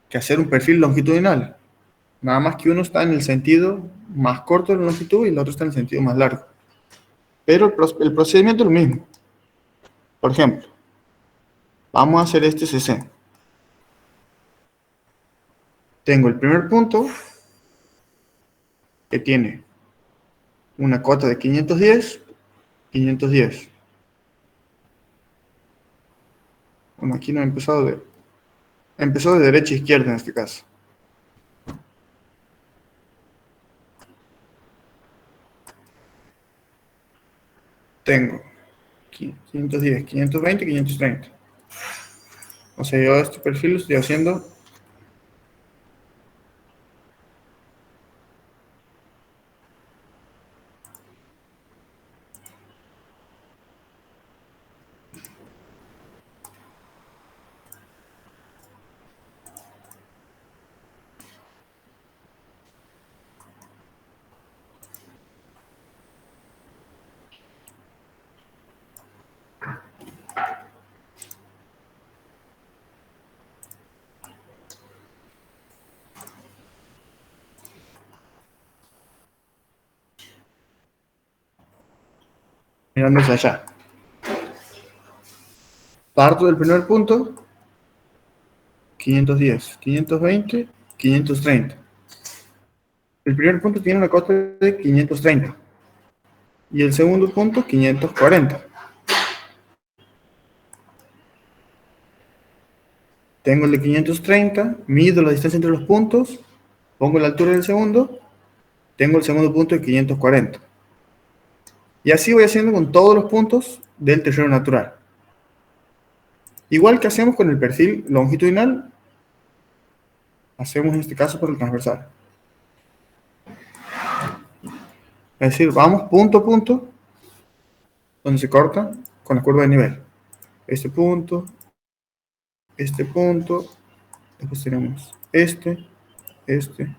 que hacer un perfil longitudinal, nada más que uno está en el sentido más corto de la longitud y el otro está en el sentido más largo. Pero el procedimiento es lo mismo. Por ejemplo, vamos a hacer este CC. Tengo el primer punto que tiene una cota de 510, 510. Bueno, aquí no empezó de derecha a izquierda en este caso. Tengo 510, 520, 530. O sea, yo este perfil lo estoy haciendo mirando hacia allá. Parto del primer punto, 510, 520, 530. El primer punto tiene una cota de 530 y el segundo punto 540. Tengo el de 530, mido la distancia entre los puntos, pongo la altura del segundo, tengo el segundo punto de 540. Y así voy haciendo con todos los puntos del terreno natural. Igual que hacemos con el perfil longitudinal, hacemos en este caso por el transversal. Es decir, vamos punto a punto, donde se corta con la curva de nivel. Este punto, después tenemos este, este,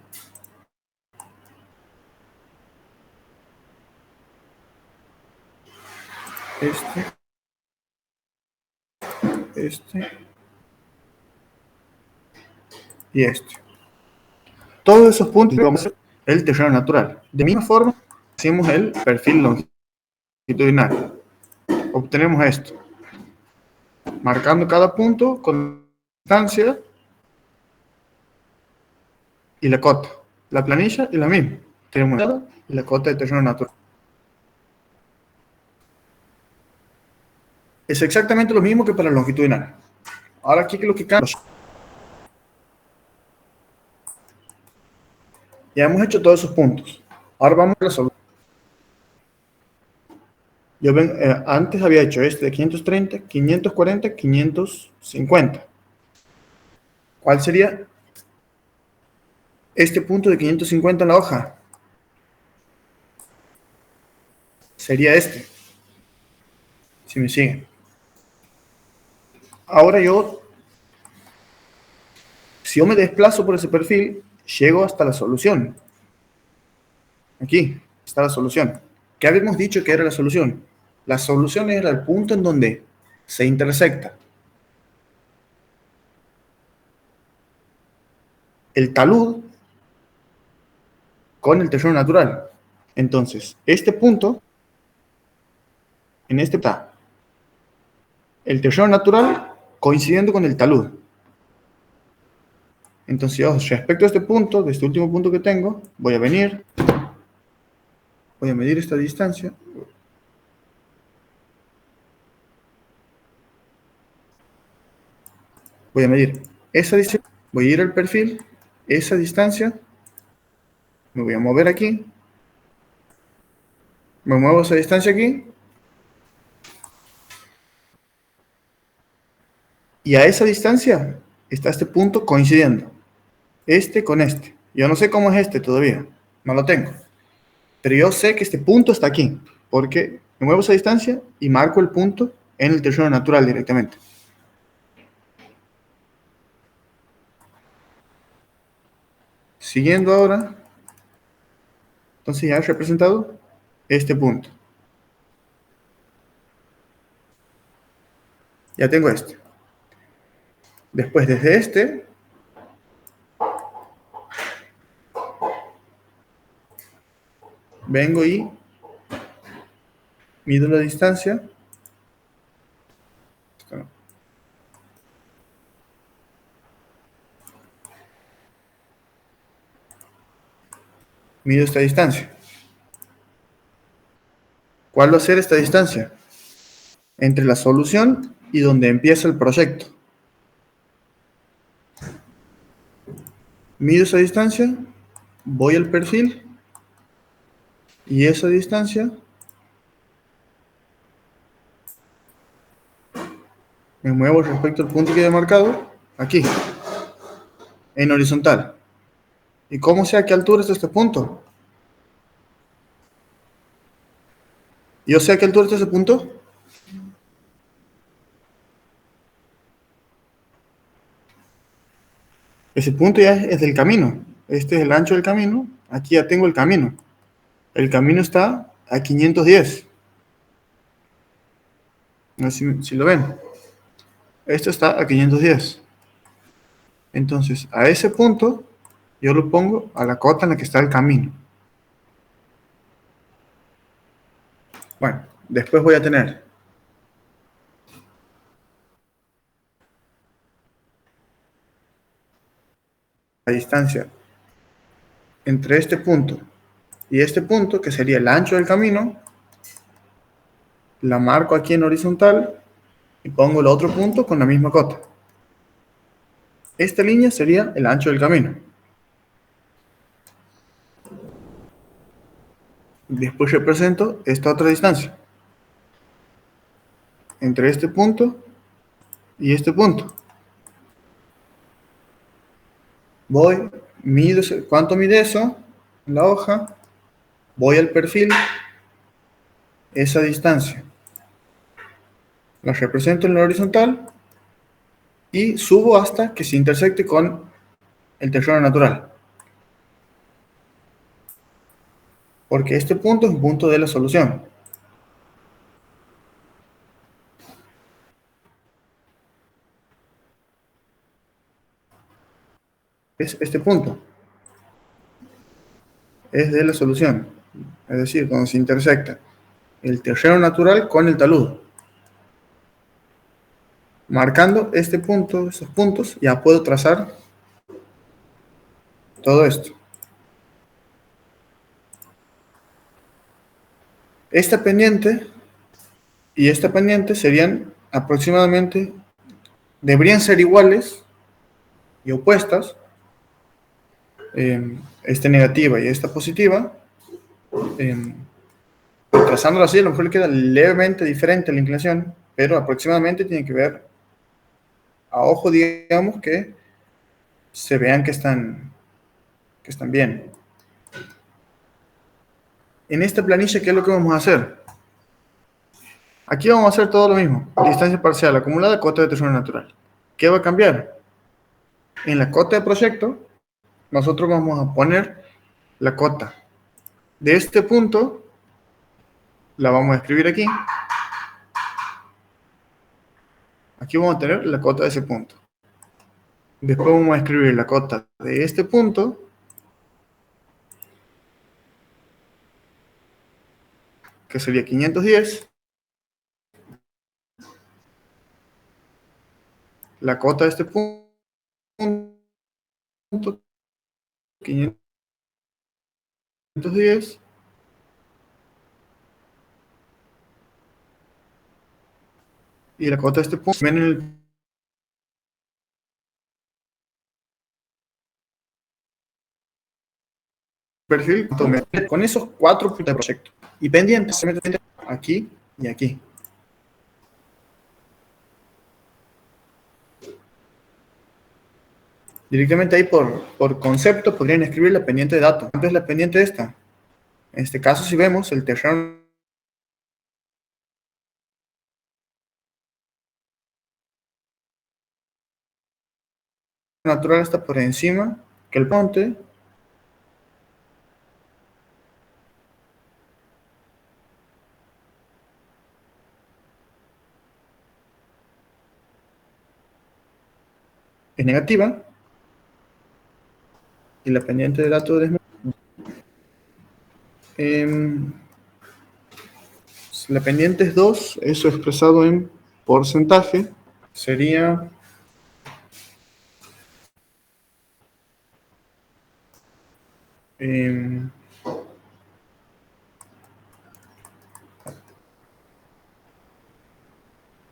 y este. Todos esos puntos vamos a hacer el terreno natural. De misma forma, hacemos el perfil longitudinal. Obtenemos esto, marcando cada punto con distancia y la cota. La planilla es la misma. Tenemos la cota de terreno natural. Es exactamente lo mismo que para el longitudinal. Ahora aquí lo que cambia. Ya hemos hecho todos esos puntos. Ahora vamos a resolver. Antes había hecho este de 530, 540, 550. ¿Cuál sería este punto de 550 en la hoja? Sería este. Si me siguen. Ahora si yo me desplazo por ese perfil, llego hasta la solución. Aquí está la solución. ¿Qué habíamos dicho que era la solución? La solución era el punto en donde se intersecta el talud con el terreno natural. Entonces, este punto, en este está el terreno natural coincidiendo con el talud. Entonces, yo, respecto a este punto, de este último punto que tengo, voy a medir esta distancia. voy a medir esa distancia, voy a ir al perfil, esa distancia, me voy a mover aquí, me muevo esa distancia aquí, y a esa distancia está este punto coincidiendo, este con este. Yo no sé cómo es este todavía, no lo tengo, pero yo sé que este punto está aquí, porque me muevo esa distancia y marco el punto en el terreno natural directamente. Siguiendo ahora, entonces ya he representado este punto. Ya tengo este. Después desde este, vengo y mido la distancia. Mido esta distancia. ¿Cuál va a ser esta distancia? Entre la solución y donde empieza el proyecto. Mido esa distancia, voy al perfil y esa distancia me muevo respecto al punto que he marcado aquí, en horizontal. ¿Y cómo sé a qué altura está este punto? ¿Yo sé a qué altura está ese punto? Ese punto ya es del camino. Este es el ancho del camino. Aquí ya tengo el camino. El camino está a 510. No sé si lo ven. Esto está a 510. Entonces, a ese punto, yo lo pongo a la cota en la que está el camino. Bueno, después voy a tener la distancia entre este punto y este punto, que sería el ancho del camino, la marco aquí en horizontal y pongo el otro punto con la misma cota. Esta línea sería el ancho del camino. Después represento esta otra distancia entre este punto y este punto. Voy, mido, ¿cuánto mide eso? En la hoja, voy al perfil, esa distancia. La represento en la horizontal y subo hasta que se intersecte con el terreno natural. Porque este punto es un punto de la solución. Es este punto. Es de la solución. Es decir, donde se intersecta el terreno natural con el talud. Marcando este punto, esos puntos, ya puedo trazar todo esto. Esta pendiente y esta pendiente serían aproximadamente, deberían ser iguales y opuestas, esta negativa y esta positiva, trazándolo así, a lo mejor le queda levemente diferente la inclinación, pero aproximadamente tiene que ver a ojo, digamos, que se vean que están bien. En esta planilla, ¿qué es lo que vamos a hacer? Aquí vamos a hacer todo lo mismo. Distancia parcial acumulada, cota de terreno natural. ¿Qué va a cambiar? En la cota de proyecto, nosotros vamos a poner la cota de este punto, la vamos a escribir aquí. Aquí vamos a tener la cota de ese punto. Después vamos a escribir la cota de este punto, que sería 510. La cota de este punto, 510. Y la cota de este punto, ven en el perfil con esos 4 puntos de proyecto. Y pendientes se meten aquí y aquí. Directamente ahí por concepto podrían escribir la pendiente de datos. ¿Cuánto es la pendiente de esta? En este caso, si vemos, el terreno natural está por encima que el ponte. Es negativa. Y la pendiente de datos es... la pendiente es 2, eso expresado en porcentaje sería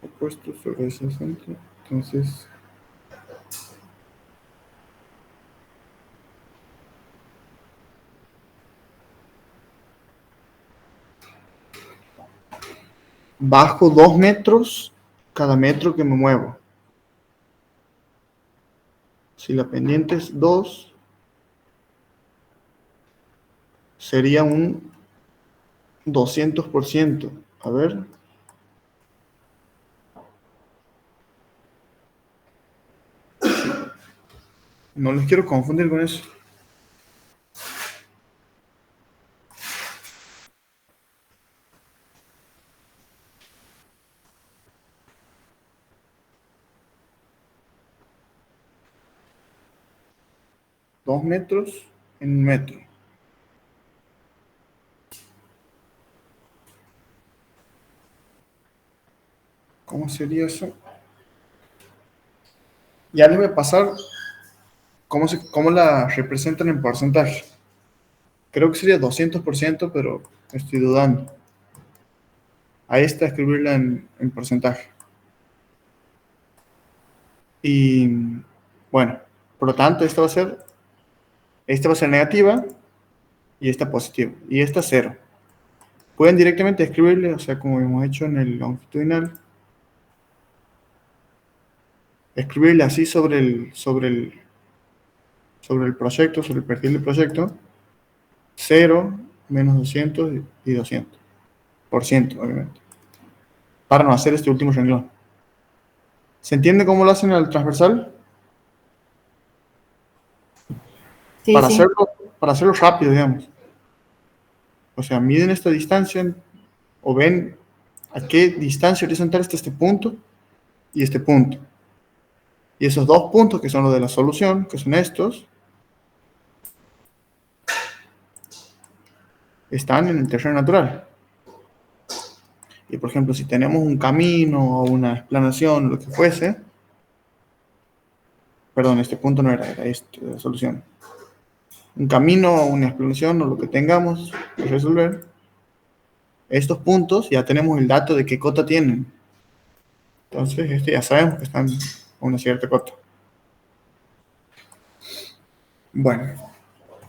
opuesto sobre 60, entonces bajo 2 metros cada metro que me muevo. Si la pendiente es 2, sería un 200%. A ver. No les quiero confundir con eso. Dos metros en un metro. ¿Cómo sería eso? Ya les voy a pasar cómo la representan en porcentaje. Creo que sería 200%, pero estoy dudando. Ahí está, escribirla en porcentaje. Y bueno, por lo tanto, esta va a ser negativa y esta positiva. Y esta 0. Pueden directamente escribirle, o sea, como hemos hecho en el longitudinal, escribirle así sobre el proyecto, sobre el perfil del proyecto, 0, menos 200 y 200%, obviamente, para no hacer este último renglón. ¿Se entiende cómo lo hacen al transversal? Sí, para, sí. para hacerlo rápido, digamos. O sea, miden esta distancia o ven a qué distancia horizontal está este punto y este punto. Y esos 2 puntos, que son los de la solución, que son estos, están en el terreno natural. Y por ejemplo, si tenemos un camino o una explanación, lo que fuese, perdón, este punto no era la solución. Un camino o una explanación o lo que tengamos que resolver, estos puntos ya tenemos el dato de qué cota tienen. Entonces, ya sabemos que están a una cierta cota. Bueno,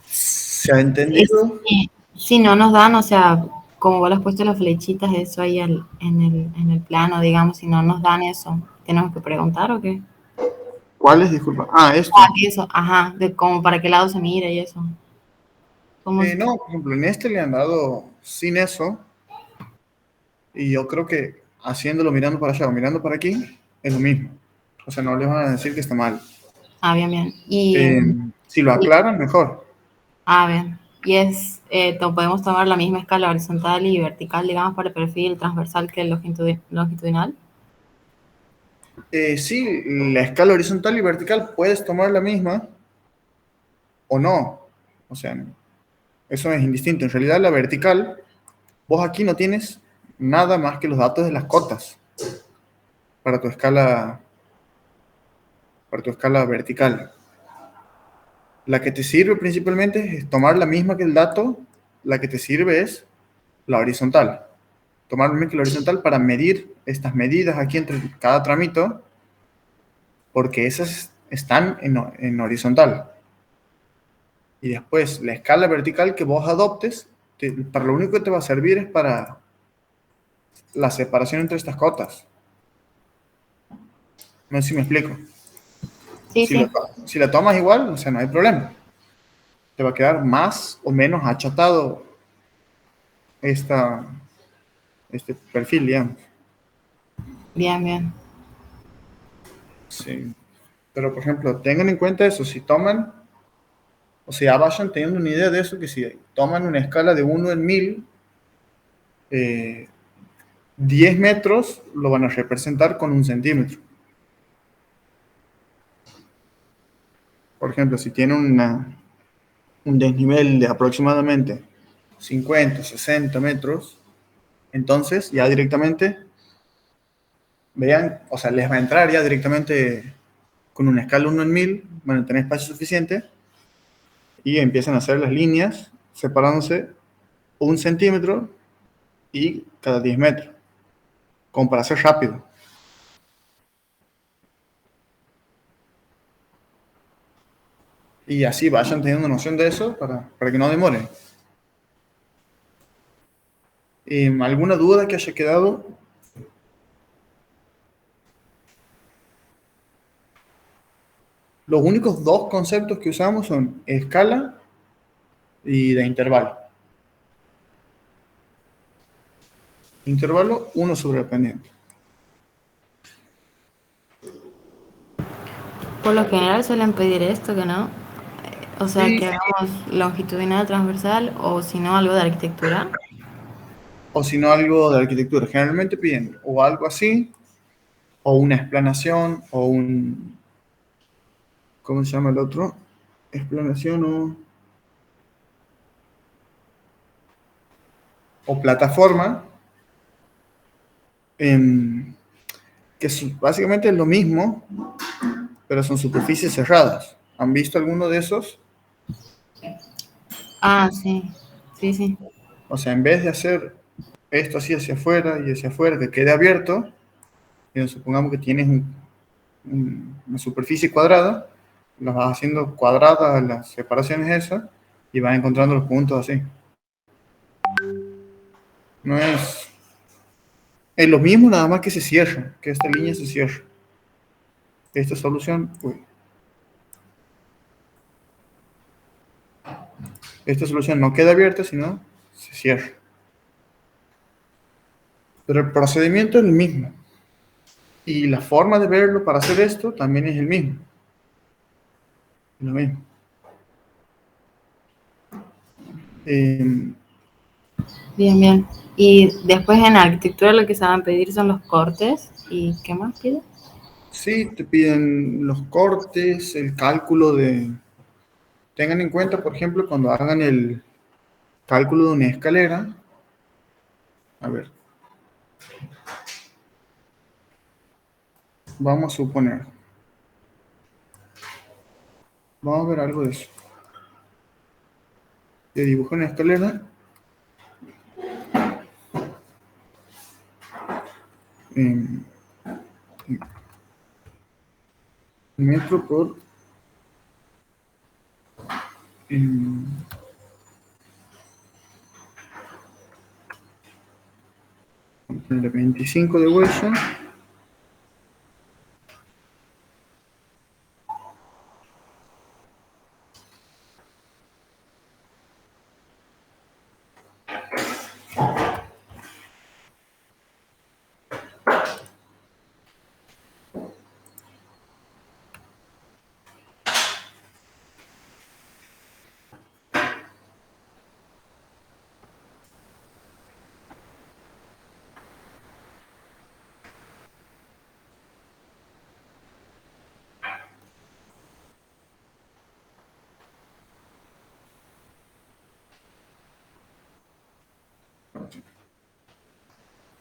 ¿se ha entendido? Si no nos dan, o sea, como vos le has puesto las flechitas, eso ahí en el plano, digamos, si no nos dan eso, ¿tenemos que preguntar o qué? ¿Cuáles? Disculpa. Esto. Eso, ajá, de como para qué lado se mira y eso. No, por ejemplo, en este le han dado sin eso, y yo creo que haciéndolo mirando para allá o mirando para aquí, es lo mismo. O sea, no les van a decir que está mal. Bien, bien. Y, si lo aclaran, mejor. Bien. Y podemos tomar la misma escala horizontal y vertical, digamos, para el perfil transversal que el longitudinal. Sí, la escala horizontal y vertical puedes tomar la misma o no. O sea, eso es indistinto. En realidad, la vertical, vos aquí no tienes nada más que los datos de las cotas para tu escala vertical. La que te sirve principalmente es tomar la misma que el dato, la que te sirve es la horizontal. Tomar la misma que la horizontal para medir estas medidas aquí entre cada tramito, porque esas están en horizontal. Y después la escala vertical que vos adoptes, para lo único que te va a servir es para la separación entre estas cotas. No sé si me explico. Sí, sí. Si la tomas igual, o sea, no hay problema. Te va a quedar más o menos achatado este perfil, digamos. Bien, bien. Sí. Pero, por ejemplo, tengan en cuenta eso. Si toman, o sea, vayan teniendo una idea de eso, que si toman una escala de 1 en 1000, 10 metros lo van a representar con 1 centímetro. Por ejemplo, si tienen un desnivel de aproximadamente 50, 60 metros, entonces ya directamente vean, o sea, les va a entrar ya directamente con una escala 1 en 1000, van a tener espacio suficiente y empiezan a hacer las líneas separándose 1 centímetro y cada 10 metros, como para hacer rápido. Y así vayan teniendo noción de eso para que no demoren. ¿Alguna duda que haya quedado? Los únicos dos conceptos que usamos son escala y de intervalo. Intervalo 1 sobre el pendiente. Por lo general suelen pedir esto, que no. O sea, Sí, que hagamos longitudinal transversal o si no algo de arquitectura. o si no algo de arquitectura. Generalmente piden o algo así, o una explanación, o un... ¿Cómo se llama el otro? Explanación o plataforma, que básicamente es lo mismo, pero son superficies cerradas. ¿Han visto alguno de esos? Ah, sí. Sí, sí. O sea, en vez de hacer esto así hacia afuera y hacia afuera, que quede abierto, supongamos que tienes una superficie cuadrada, las vas haciendo cuadradas las separaciones esas y vas encontrando los puntos así. No es lo mismo, nada más que se cierra, que esta línea se cierra. Esta solución, esta solución no queda abierta, sino se cierra. Pero el procedimiento es el mismo. Y la forma de verlo para hacer esto también es el mismo. Lo mismo. Bien, bien. Y después en arquitectura lo que se van a pedir son los cortes. ¿Y qué más pide? Sí, te piden los cortes, el cálculo de... Tengan en cuenta, por ejemplo, cuando hagan el cálculo de una escalera. A ver. Vamos a suponer. Vamos a ver algo de eso. Yo dibujo una escalera. En metro por... En, 25 de huella.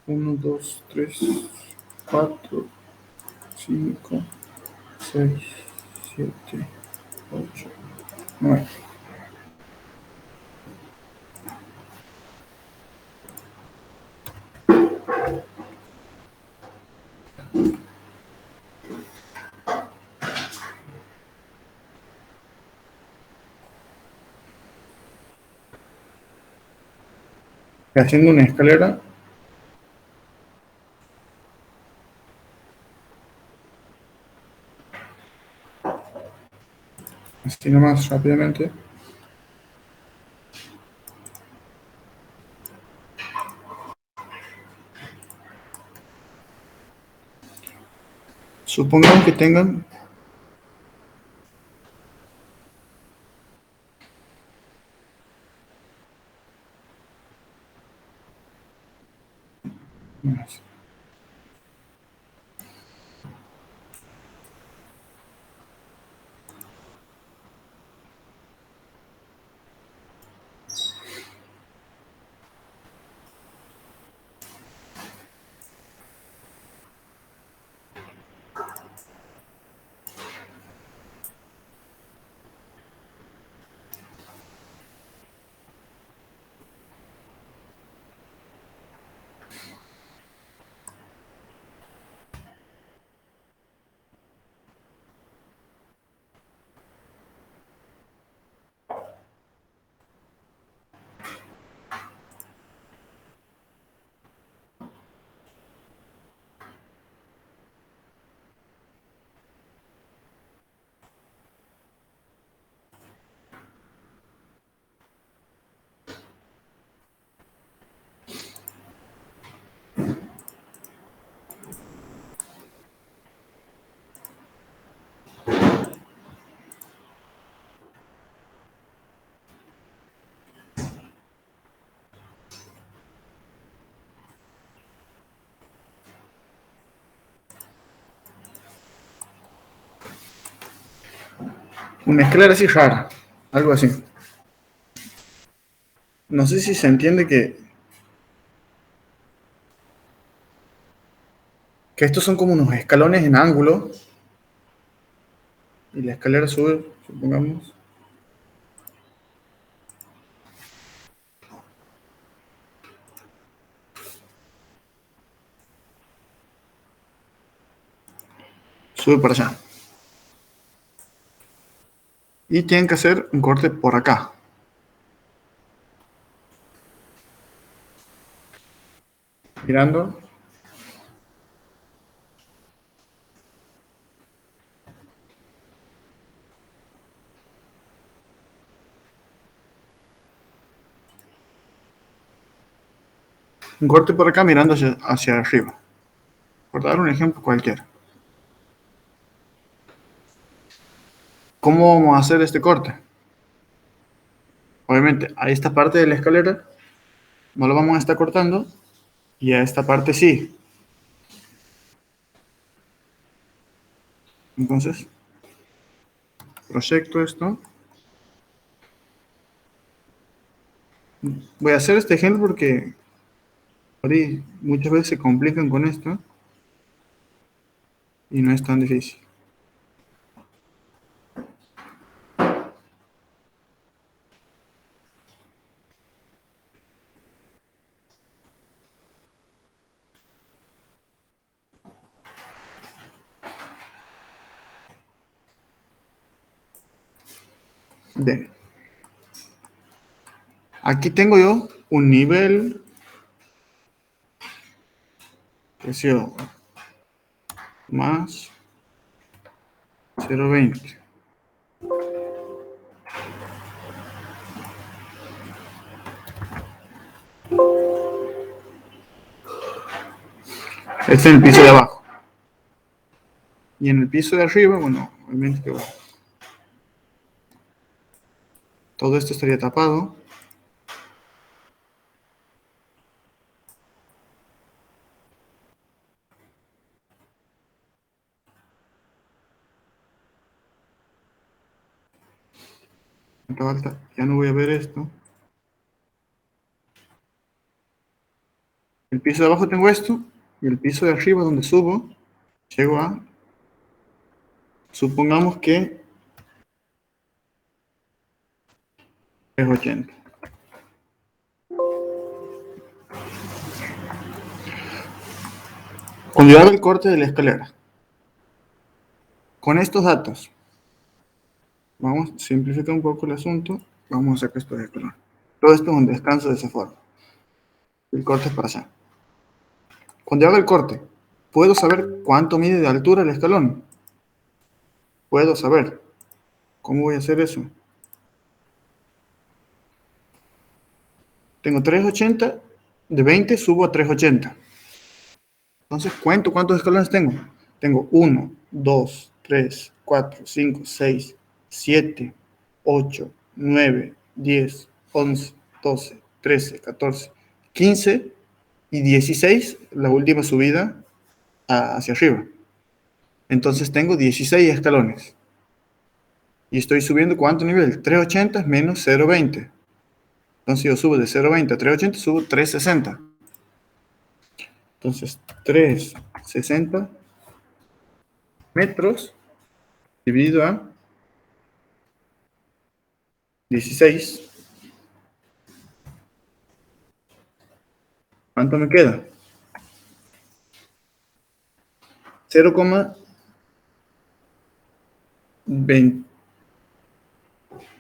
Uno, dos, tres, cuatro, 5, 6, 7, 8, 9. haciendo una escalera. Así nomás rápidamente. Supongamos que tengan una escalera así rara, algo así. No sé si se entiende que estos son como unos escalones en ángulo y la escalera sube, supongamos. Sube para allá. Y tienen que hacer un corte por acá. Mirando. Un corte por acá mirando hacia arriba. Por dar un ejemplo cualquiera. ¿Cómo vamos a hacer este corte? Obviamente, a esta parte de la escalera no lo vamos a estar cortando y a esta parte sí. Entonces, proyecto esto. Voy a hacer este ejemplo porque por ahí muchas veces se complican con esto y no es tan difícil. Bien. Aquí tengo yo un nivel que es más 0,20. Este es el piso de abajo. Y en el piso de arriba, bueno, obviamente que todo esto estaría tapado. Ya no voy a ver esto. El piso de abajo tengo esto. Y el piso de arriba donde subo, llego a, supongamos que es 80. Cuando yo hago el corte de la escalera, con estos datos, vamos a simplificar un poco el asunto. Vamos a sacar esto de color. Todo esto es un descanso de esa forma. El corte es para allá. Cuando haga el corte, ¿puedo saber cuánto mide de altura el escalón? Puedo saber. ¿Cómo voy a hacer eso? Tengo 380, de 20 subo a 380. Entonces cuento cuántos escalones tengo. Tengo 1, 2, 3, 4, 5, 6, 7, 8, 9, 10, 11, 12, 13, 14, 15 y 16, la última subida hacia arriba. Entonces tengo 16 escalones. Y estoy subiendo ¿cuánto nivel? 380 menos 0,20. Entonces yo subo de 0,20 a 380, subo 360. Entonces 360 metros dividido a 16. ¿Cuánto me queda?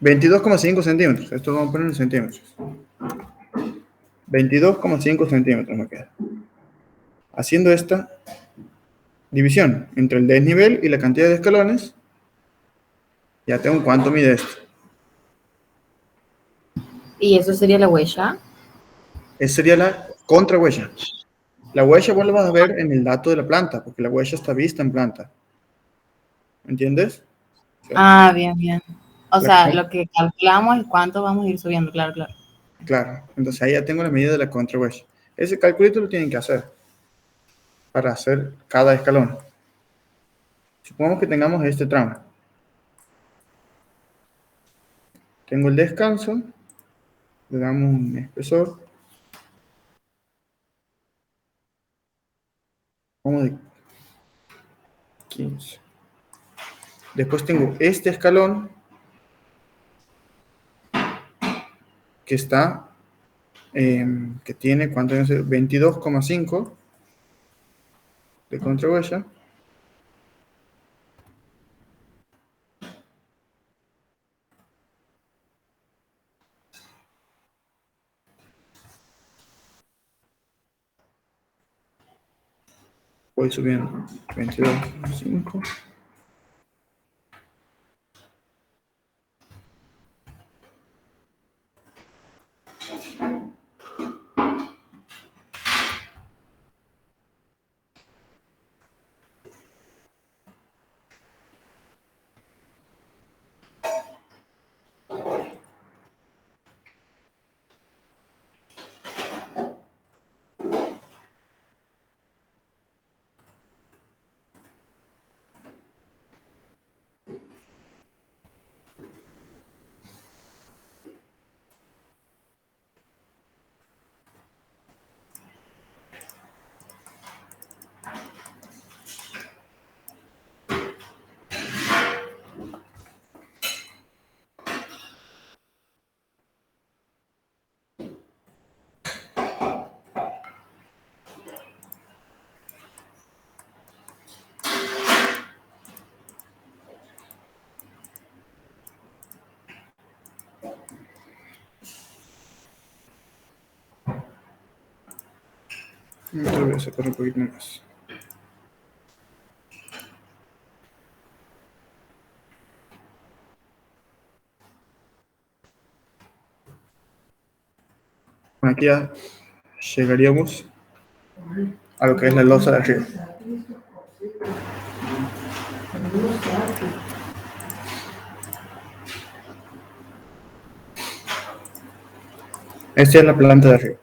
22,5 centímetros. Esto lo vamos a poner en centímetros. 22,5 centímetros me queda. Haciendo esta división entre el desnivel y la cantidad de escalones, ya tengo cuánto mide esto. ¿Y eso sería la huella? Esa sería la contrahuella. La huella vos la vas a ver en el dato de la planta, porque la huella está vista en planta. ¿Entiendes? Ah, bien, bien. O sea, lo que calculamos es cuánto vamos a ir subiendo, claro, claro. Claro, entonces ahí ya tengo la medida de la contrahuella. Ese calculito lo tienen que hacer para hacer cada escalón. Supongamos que tengamos este tramo. Tengo el descanso, le damos un espesor, como de 15. Después tengo este escalón que está, que tiene, ¿cuánto? 22,5 de contrahuella. Voy subiendo 22,5. Lo voy a sacar un poquito más. Aquí ya llegaríamos a lo que es la losa de arriba. Esta es la planta de arriba.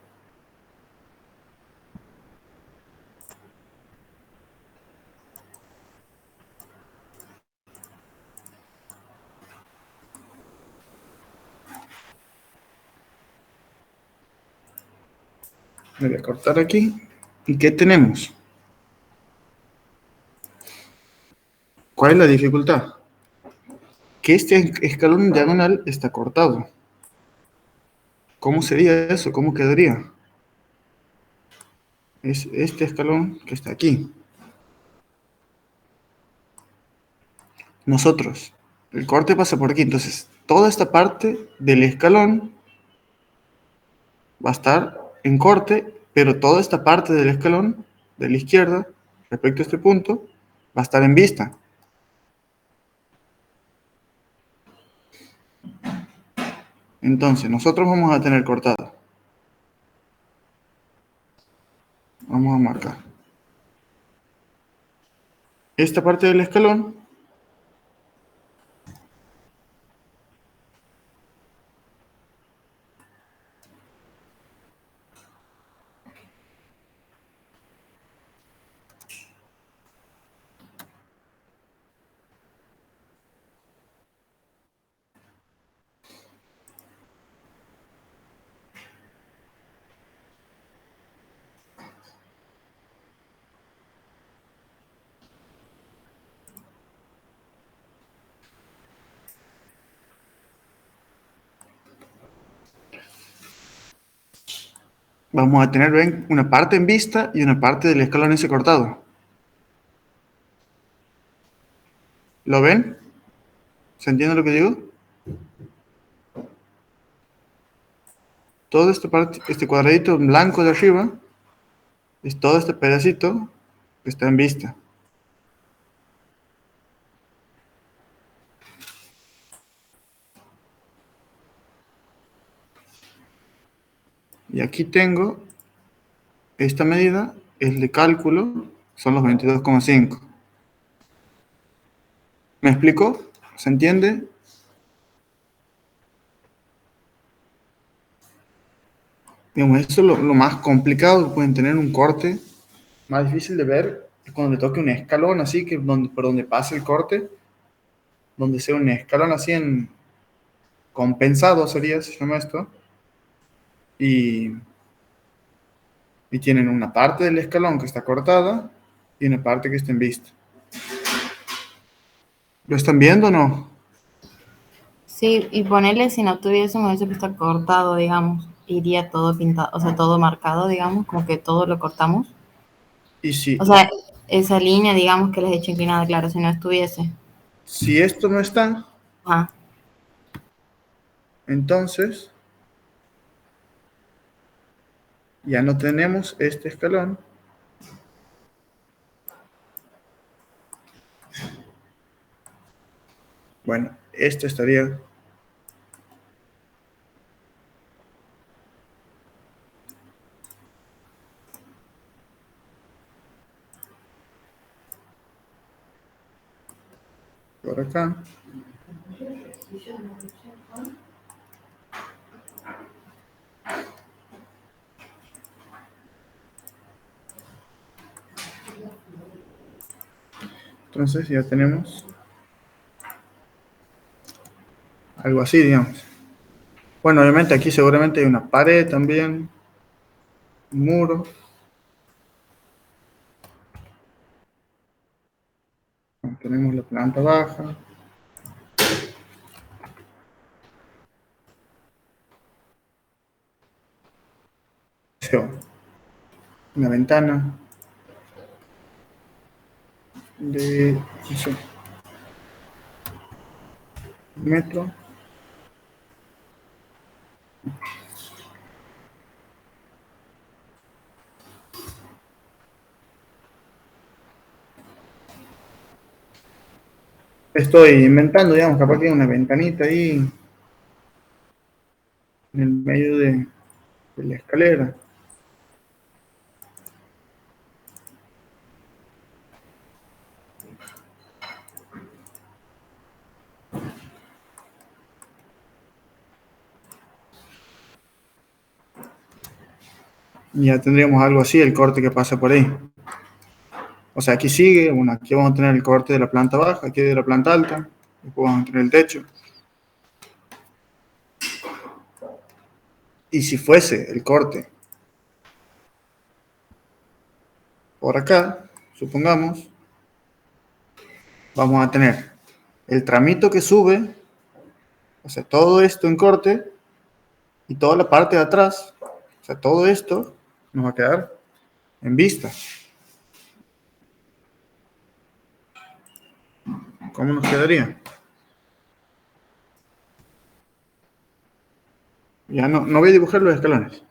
Me voy a cortar aquí. ¿Y qué tenemos? ¿Cuál es la dificultad? Que este escalón diagonal está cortado. ¿Cómo sería eso? ¿Cómo quedaría? Es este escalón que está aquí. Nosotros, el corte pasa por aquí, entonces toda esta parte del escalón va a estar en corte pero toda esta parte del escalón de la izquierda, respecto a este punto, va a estar en vista. Entonces, nosotros vamos a tener cortado. Vamos a marcar. Esta parte del escalón vamos a tener, ven, una parte en vista y una parte del escalón ese cortado. ¿Lo ven? ¿Se entiende lo que digo? Todo este cuadradito blanco de arriba es todo este pedacito que está en vista. Y aquí tengo esta medida, es de cálculo, son los 22,5. ¿Me explico? ¿Se entiende? Digamos, eso es lo más complicado que pueden tener un corte. Más difícil de ver es cuando le toque un escalón así, que por donde pase el corte, donde sea un escalón así en compensado sería, se llama esto. Y tienen una parte del escalón que está cortada y una parte que está en vista. ¿Lo están viendo o no? Sí, y ponerle si no tuviésemos eso que está cortado, digamos, iría todo pintado, o sea, todo marcado, digamos, como que todo lo cortamos. Y si, O sea, esa línea, digamos, que les he hecho inclinada, claro, si no estuviese. si esto no está, Ah, entonces ya no tenemos este escalón. Bueno, este estaría por acá. Entonces ya tenemos algo así, digamos. Bueno, obviamente aquí seguramente hay una pared también, un muro. Tenemos la planta baja. Una ventana de, no sé, un metro. Estoy inventando, digamos, capaz que hay una ventanita ahí en el medio de la escalera. Y ya tendríamos algo así, el corte que pasa por ahí. O sea, aquí sigue, bueno, aquí vamos a tener el corte de la planta baja, aquí de la planta alta, después vamos a tener el techo. Y si fuese el corte por acá, supongamos, vamos a tener el tramito que sube, o sea, todo esto en corte, y toda la parte de atrás, o sea, todo esto nos va a quedar en vista. ¿Cómo nos quedaría? Ya no voy a dibujar los escalones.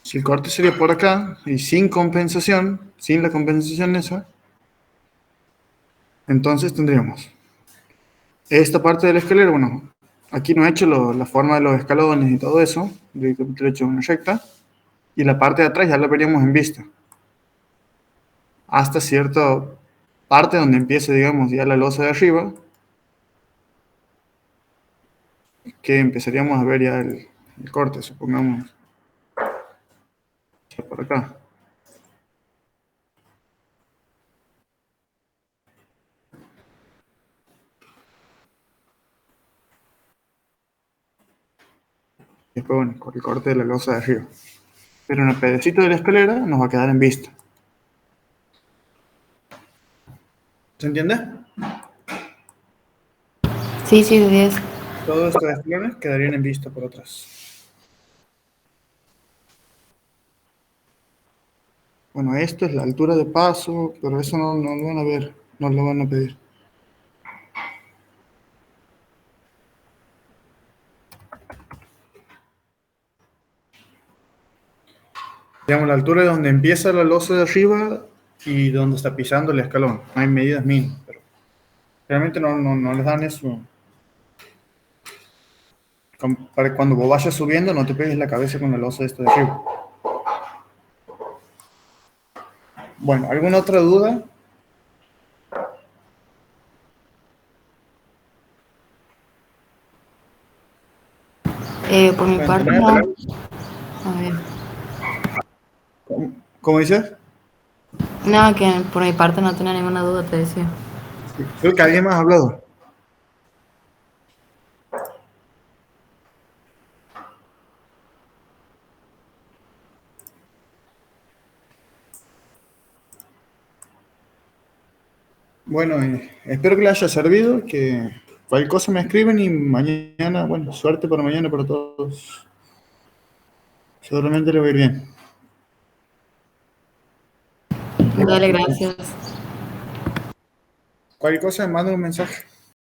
Si el corte sería por acá y sin compensación, sin la compensación esa, entonces tendríamos esta parte de la escalera. Bueno, aquí no he hecho la forma de los escalones y todo eso, directamente lo he hecho en una recta, y la parte de atrás ya la veríamos en vista, hasta cierta parte donde empiece, digamos, ya la losa de arriba, que empezaríamos a ver ya el corte, supongamos, por acá. Después, bueno, con el corte de la losa de arriba. Pero en el pedacito de la escalera nos va a quedar en vista. ¿Se entiende? Sí, sí, de 10. Todos estos escalones quedarían en vista por atrás. Bueno, esto es la altura de paso, pero eso no lo van a ver, no lo van a pedir. Digamos, la altura de donde empieza la losa de arriba y donde está pisando el escalón. Hay medidas mínimas, pero realmente no les dan eso. Para cuando vos vayas subiendo, no te pegues la cabeza con la losa esta de arriba. Bueno, ¿alguna otra duda? Por mi parte, no. A ver. ¿Cómo dices? No, que por mi parte no tenía ninguna duda, te decía. Creo que alguien más ha hablado. Bueno, espero que les haya servido, que cualquier cosa me escriben y mañana, bueno, suerte para mañana para todos. Seguramente le va a ir bien. Dale, gracias. Cualquier cosa me manda un mensaje.